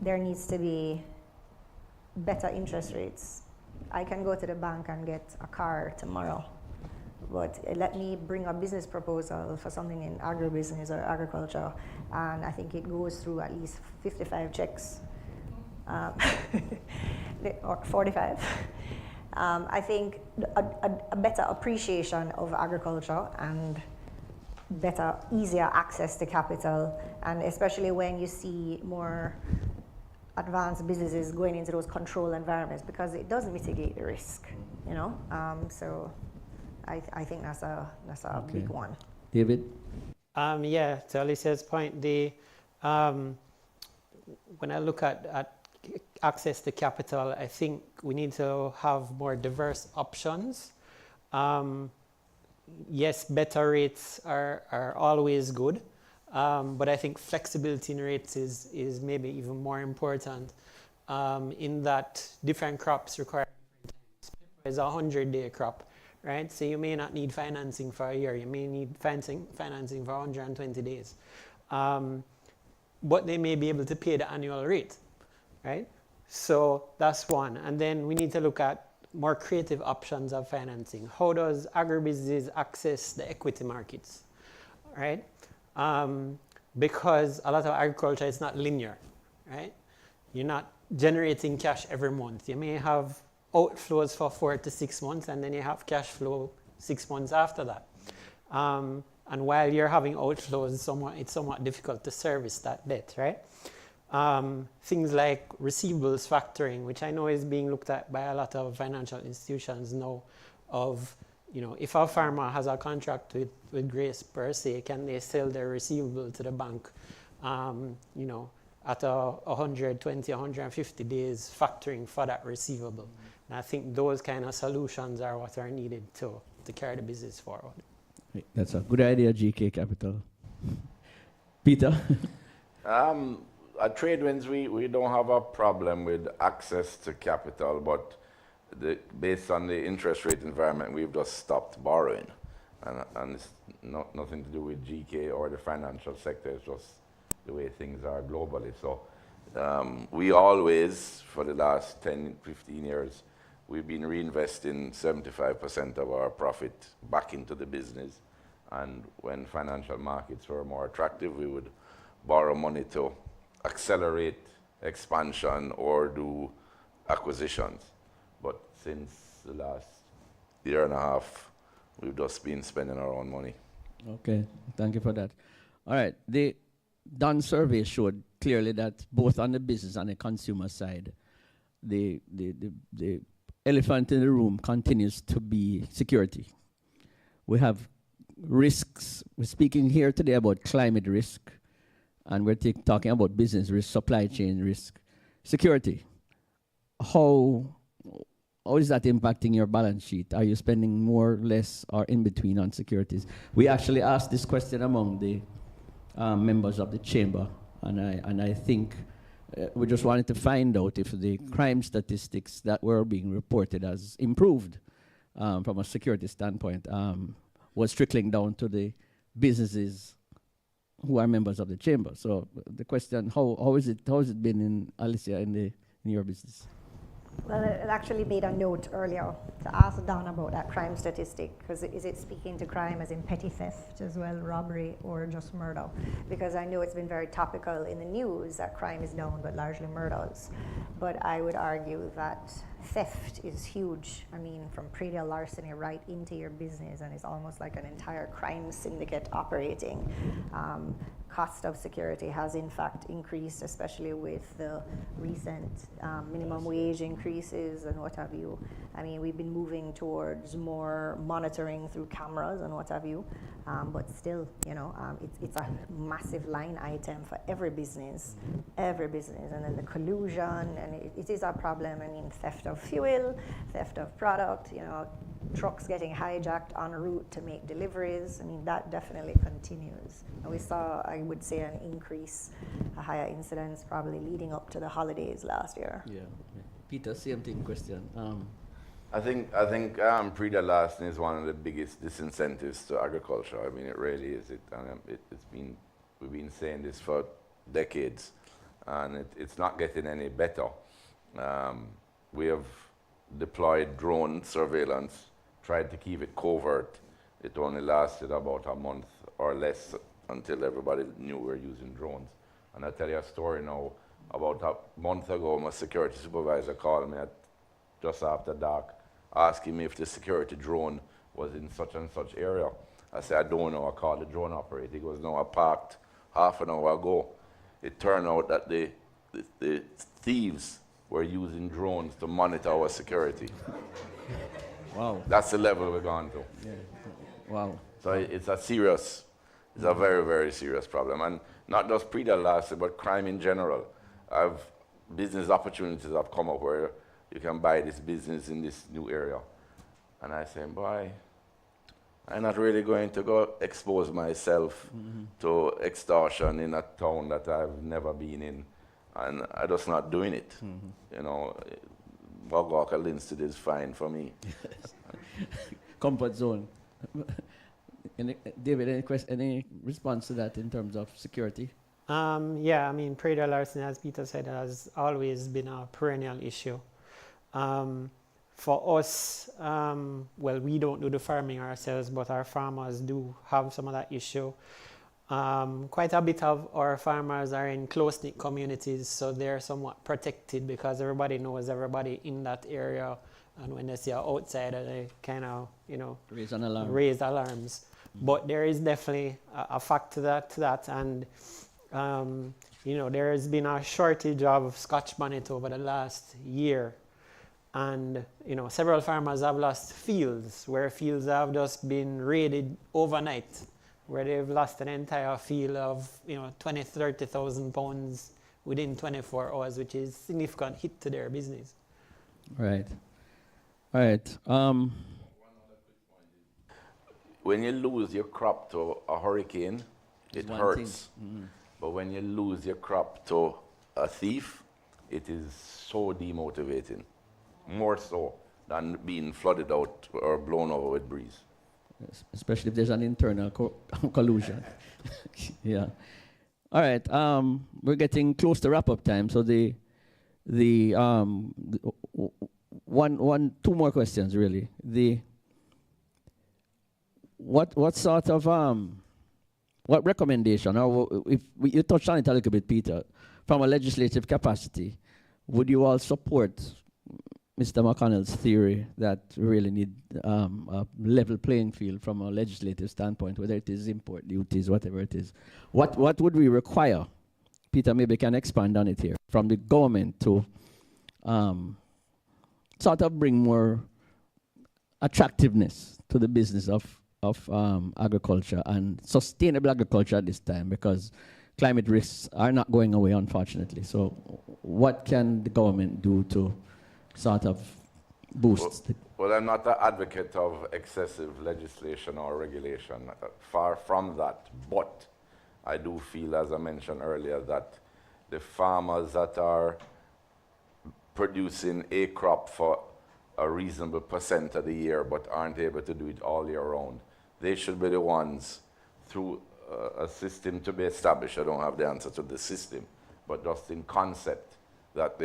there needs to be better interest rates. I can go to the bank and get a car tomorrow, but let me bring a business proposal for something in agribusiness or agriculture, and I think it goes through at least 55 checks, or 45. I think a better appreciation of agriculture and better, easier access to capital, and especially when you see more advanced businesses going into those control environments, because it does mitigate the risk, so I think that's a big one. David? Yeah, to Alicia's point, when I look at access to capital, I think we need to have more diverse options. Yes, better rates are always good. But I think flexibility in rates is maybe even more important in that different crops require different times. It's a 100-day crop, right? So you may not need financing for a year. You may need financing for 120 days. but they may be able to pay the annual rate, right? So that's one. And then we need to look at more creative options of financing. How does agribusiness access the equity markets, right? Because a lot of agriculture is not linear, right? You're not generating cash every month. You may have outflows for 4 to 6 months, and then you have cash flow 6 months after that. And while you're having outflows, it's somewhat difficult to service that debt, right? Things like receivables factoring, which I know is being looked at by a lot of financial institutions now, of, if a farmer has a contract with Grace per se, can they sell their receivable to the bank, at 120, 150 days factoring for that receivable? And I think those kind of solutions are what are needed to carry the business forward. That's a good idea, GK Capital. Peter? At Tradewinds, we don't have a problem with access to capital, but based on the interest rate environment, we've just stopped borrowing. And it's nothing to do with GK or the financial sector, it's just the way things are globally. So we always, for the last 10, 15 years, we've been reinvesting 75% of our profit back into the business. And when financial markets were more attractive, we would borrow money to accelerate expansion or do acquisitions. But since the last year and a half, we've just been spending our own money. Okay, thank you for that. All right, the done survey showed clearly that both on the business and the consumer side, the elephant in the room continues to be security. We have risks. We're speaking here today about climate risk, and we're talking about business risk, supply chain risk, security. How is that impacting your balance sheet? Are you spending more, less, or in between on securities? We actually asked this question among the members of the chamber, and I think we just wanted to find out if the crime statistics that were being reported as improved from a security standpoint was trickling down to the businesses who are members of the chamber. So the question, how is it been in Alicia in your business? Well, it actually made a note earlier to ask Don about that crime statistic, because is it speaking to crime as in petty theft as well, robbery, or just murder? Because I know it's been very topical in the news that crime is down, but largely murders. But I would argue that theft is huge. I mean, from predial larceny right into your business, and it's almost like an entire crime syndicate operating. Cost of security has in fact increased, especially with the recent minimum wage increases and what have you. I mean, we've been moving towards more monitoring through cameras and what have you, but still, it's a massive line item for every business, and then the collusion, and it is a problem. I mean, theft of fuel, theft of product, trucks getting hijacked en route to make deliveries. I mean, that definitely continues. And we saw, I would say, an increase, a higher incidence probably leading up to the holidays last year. Yeah. Peter, same thing question. I think predial larceny is one of the biggest disincentives to agriculture. I mean, it really is. We've been saying this for decades, and it's not getting any better. We have deployed drone surveillance, tried to keep it covert. It only lasted about a month or less until everybody knew we were using drones. And I'll tell you a story now. About a month ago, my security supervisor called me just after dark, asking me if the security drone was in such and such area. I said, I don't know. I called the drone operator. He goes, no, I parked half an hour ago. It turned out that the thieves were using drones to monitor our security. Wow. That's the level we've gone to. Yeah. Wow. So it's a very, very serious problem. And not just predial larceny, but crime in general. Business opportunities have come up where you can buy this business in this new area. And I say, boy, I'm not really going to go expose myself to extortion in a town that I've never been in. And I'm just not doing it. Wagwalker Linstead is fine for me. Comfort zone. David, any response to that in terms of security? Yeah, I mean, predator larceny, as Peter said, has always been a perennial issue. For us, well, we don't do the farming ourselves, but our farmers do have some of that issue. Quite a bit of our farmers are in close-knit communities, so they're somewhat protected because everybody knows everybody in that area. And when they see an outsider, they kind of, Raise an alarm. Raise alarms. But there is definitely a fact to that. And, there has been a shortage of Scotch bonnet over the last year. And, several farmers have lost fields, where fields have just been raided overnight, where they've lost an entire field of, 20, 30,000 pounds within 24 hours, which is a significant hit to their business. Right. All right. When you lose your crop to a hurricane, it hurts. Mm. But when you lose your crop to a thief, it is so demotivating. More so than being flooded out or blown over with breeze. Especially if there's an internal collusion. Yeah. All right. We're getting close to wrap-up time. So two more questions really. What sort of what recommendation, or if you touched on it a little bit, Peter, from a legislative capacity, would you all support Mr. McConnell's theory that we really need a level playing field from a legislative standpoint, whether it is import duties, whatever it is? What would we require? Peter maybe can expand on it here, from the government to sort of bring more attractiveness to the business of agriculture and sustainable agriculture at this time, because climate risks are not going away, unfortunately. So what can the government do to sort of boost? Well, I'm not an advocate of excessive legislation or regulation, far from that. But I do feel, as I mentioned earlier, that the farmers that are producing a crop for a reasonable % of the year but aren't able to do it all year round, they should be the ones, through a system to be established. I don't have the answer to the system, but just in concept, that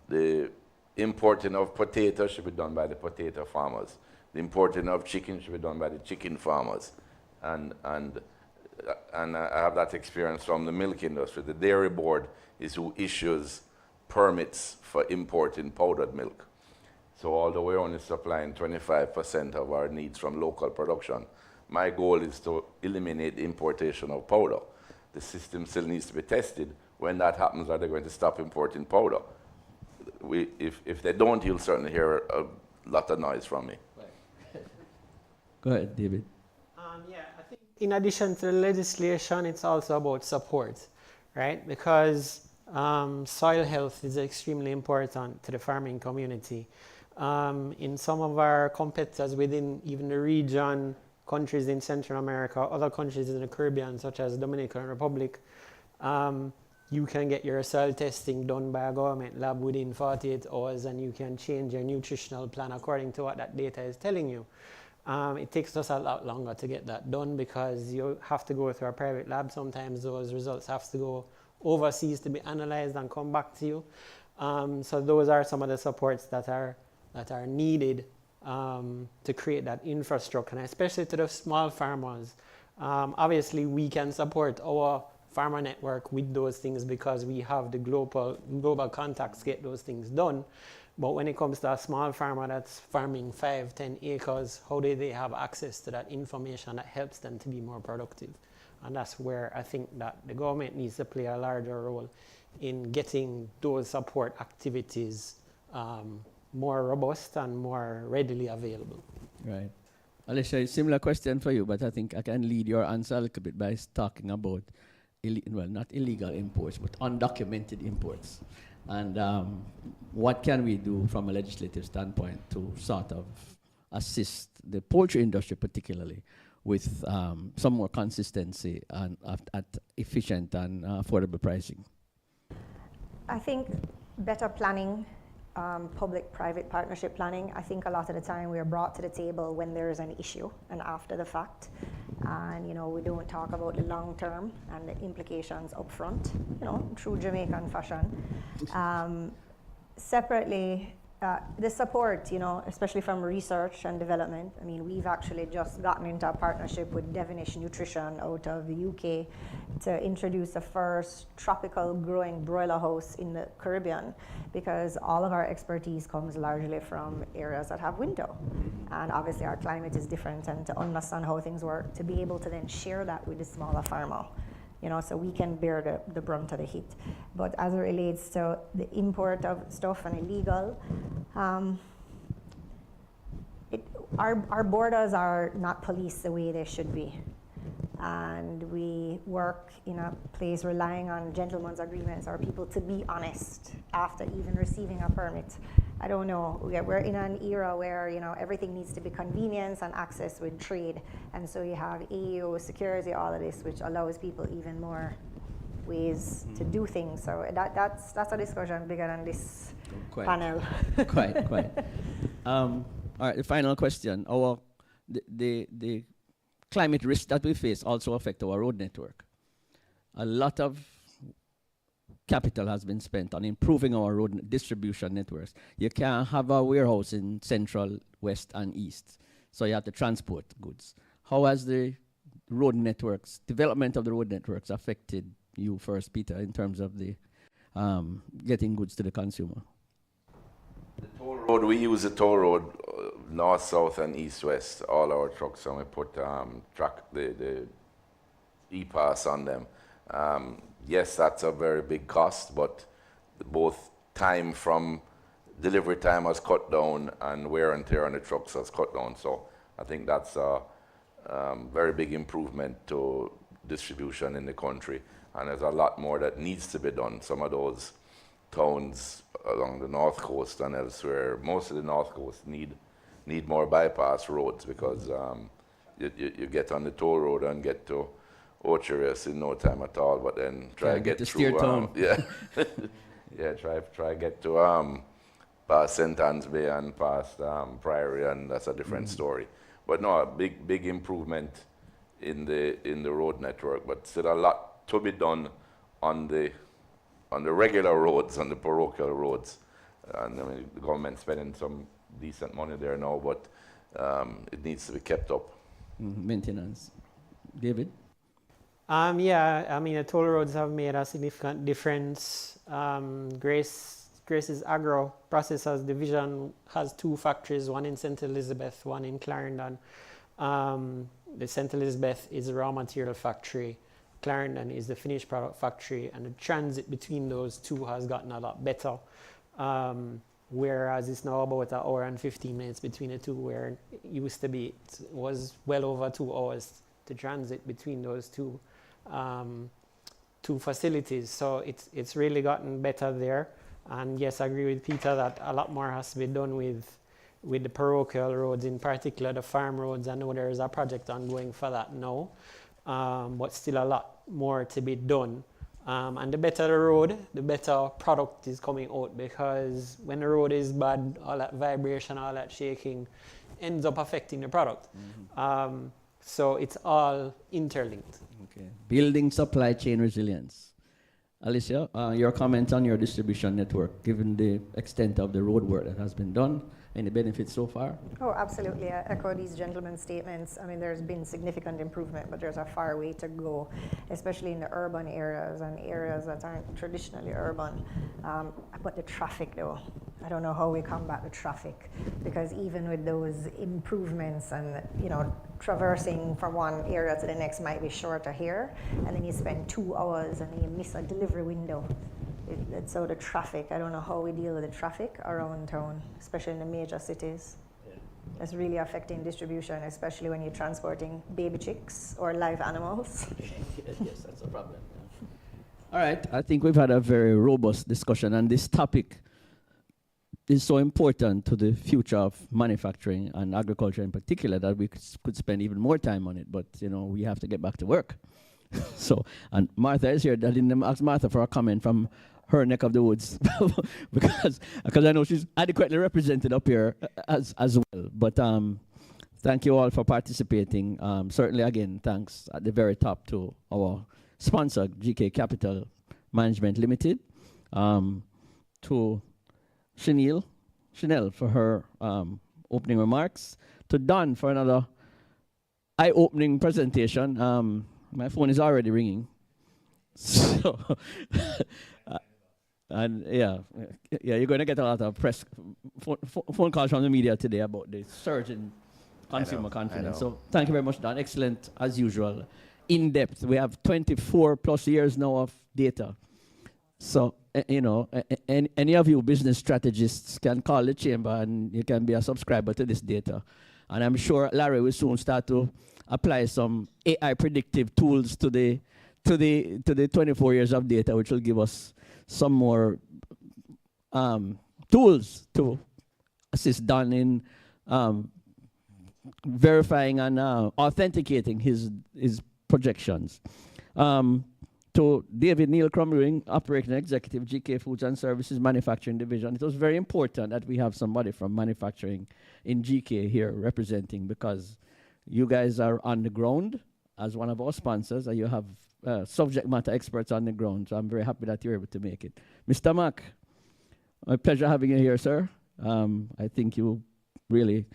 the importing of potatoes should be done by the potato farmers. The importing of chicken should be done by the chicken farmers. And I have that experience from the milk industry. The dairy board is who issues permits for importing powdered milk. So although we're only supplying 25% of our needs from local production, my goal is to eliminate the importation of powder. The system still needs to be tested. When that happens, are they going to stop importing powder? If they don't, you'll certainly hear a lot of noise from me. Go ahead, David. Yeah, I think in addition to the legislation, it's also about support, right? Because soil health is extremely important to the farming community. In some of our competitors within even the region, countries in Central America, other countries in the Caribbean, such as Dominican Republic, you can get your soil testing done by a government lab within 48 hours, and you can change your nutritional plan according to what that data is telling you. It takes us a lot longer to get that done because you have to go through a private lab. Sometimes those results have to go overseas to be analyzed and come back to you. So those are some of the supports that are needed to create that infrastructure, and especially to the small farmers. Obviously, we can support our farmer network with those things because we have the global contacts to get those things done. But when it comes to a small farmer that's farming 5-10 acres, how do they have access to that information that helps them to be more productive? And that's where I think that the government needs to play a larger role in getting those support activities more robust and more readily available. Right. Alicia, similar question for you, but I think I can lead your answer a little bit by talking about, not illegal imports, but undocumented imports. And what can we do from a legislative standpoint to sort of assist the poultry industry particularly with some more consistency and at efficient and affordable pricing? I think better planning, public-private partnership planning. I think a lot of the time we are brought to the table when there is an issue and after the fact. and we don't talk about the long term and the implications up front, through Jamaican fashion. Separately, the support, especially from research and development. I mean, we've actually just gotten into a partnership with Devonish Nutrition out of the UK to introduce the first tropical growing broiler house in the Caribbean, because all of our expertise comes largely from areas that have window. And obviously our climate is different, and to understand how things work, to be able to then share that with the smaller farmer. So we can bear the brunt of the hit. But as it relates to the import of stuff and illegal, our borders are not policed the way they should be. And we work in a place relying on gentlemen's agreements or people to be honest after even receiving a permit. I don't know, we're in an era where everything needs to be convenience and access with trade, and so you have AEO, security, all of this, which allows people even more ways to do things. So that's a discussion bigger than this panel. Quite. All right, the final question. The climate risks that we face also affect our road network. A lot of capital has been spent on improving our road distribution networks. You can't have a warehouse in central, west, and east, so you have to transport goods. How has the road networks, development of the road networks, affected you first, Peter, in terms of the getting goods to the consumer? The toll road, we use the toll road north, south, and east, west, all our trucks, and we put the e-pass on them. Yes, that's a very big cost, but both time from delivery time has cut down and wear and tear on the trucks has cut down. So I think that's a very big improvement to distribution in the country. And there's a lot more that needs to be done. Some of those towns along the north coast and elsewhere, most of the north coast need more bypass roads, because you get on the toll road and get to Ocherous in no time at all, but then try to get through. Try get to past St. Anne's Bay and past Priory, and that's a different story. But no, a big improvement in the road network, but still a lot to be done on the regular roads, on the parochial roads. And I mean, the government's spending some decent money there now, but it needs to be kept up. Maintenance. David? The toll roads have made a significant difference. Grace's Agro Processors Division has 2 factories, one in St. Elizabeth, one in Clarendon. The St. Elizabeth is a raw material factory. Clarendon is the finished product factory, and the transit between those two has gotten a lot better. Whereas it's now about 1 hour and 15 minutes between the two, where it used to be, it was well over 2 hours to transit between those two facilities. So it's really gotten better there. And yes, I agree with Peter that a lot more has to be done with the parochial roads, in particular the farm roads. I know there is a project ongoing for that now, but still a lot more to be done. And the better the road, the better product is coming out, because when the road is bad, all that vibration, all that shaking ends up affecting the product. So it's all interlinked. Okay. Building supply chain resilience. Alicia, your comment on your distribution network, given the extent of the road work that has been done, any benefits so far? Oh, absolutely. I echo these gentlemen's statements. I mean, there's been significant improvement, but there's a far way to go, especially in the urban areas and areas that aren't traditionally urban. But the traffic, though, I don't know how we combat the traffic, because even with those improvements and, traversing from one area to the next might be shorter here, and then you spend 2 hours and you miss a delivery window. So the traffic, I don't know how we deal with the traffic around town, especially in the major cities. It's really affecting distribution, especially when you're transporting baby chicks or live animals. Yes, that's a problem. All right, I think we've had a very robust discussion, and this topic is so important to the future of manufacturing and agriculture in particular that we could spend even more time on it, but we have to get back to work. So, and Martha is here. I didn't ask Martha for a comment from her neck of the woods because I know she's adequately represented up here as well. But Thank you all for participating. Certainly, again, thanks at the very top to our sponsor, GK Capital Management Limited, to Chanel for her opening remarks, to Don for another eye-opening presentation. My phone is already ringing. So, and yeah, you're going to get a lot of phone calls from the media today about the surge in consumer confidence. So thank you very much, Don. Excellent, as usual. In depth. We have 24 plus years now of data. So, any of you business strategists can call the chamber and you can be a subscriber to this data. And I'm sure Larry will soon start to apply some AI predictive tools to the 24 years of data, which will give us some more tools to assist Don in verifying and authenticating his projections. To David Neil Cromwing, Operating Executive, GK Foods and Services Manufacturing Division. It was very important that we have somebody from manufacturing in GK here representing, because you guys are on the ground as one of our sponsors, and you have subject matter experts on the ground. So I'm very happy that you're able to make it. Mr. Mack, my pleasure having you here, sir. I think you really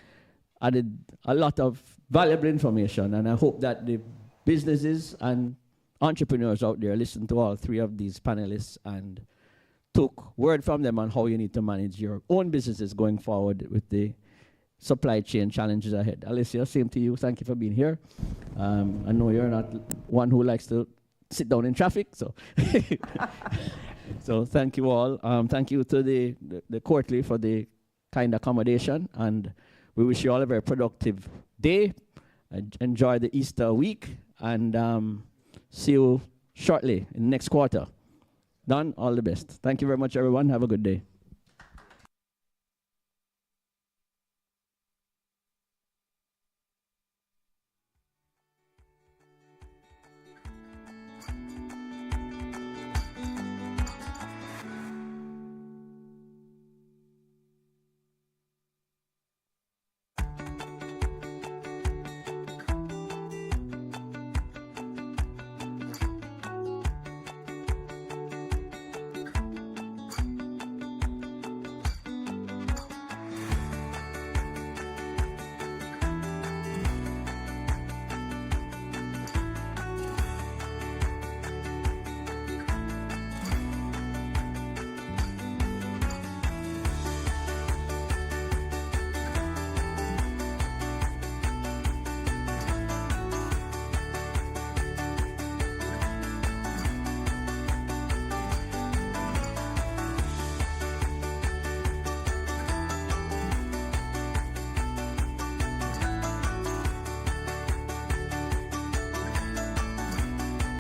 added a lot of valuable information, and I hope that the businesses and entrepreneurs out there listen to all three of these panelists and took word from them on how you need to manage your own businesses going forward with the supply chain challenges ahead. Alicia, same to you. Thank you for being here. I know you're not one who likes to sit down in traffic, so so thank you all. Thank you to the Courtly for the kind accommodation, and we wish you all a very productive day. Enjoy the Easter week, and see you shortly in the next quarter. Don, all the best. Thank you very much, everyone. Have a good day.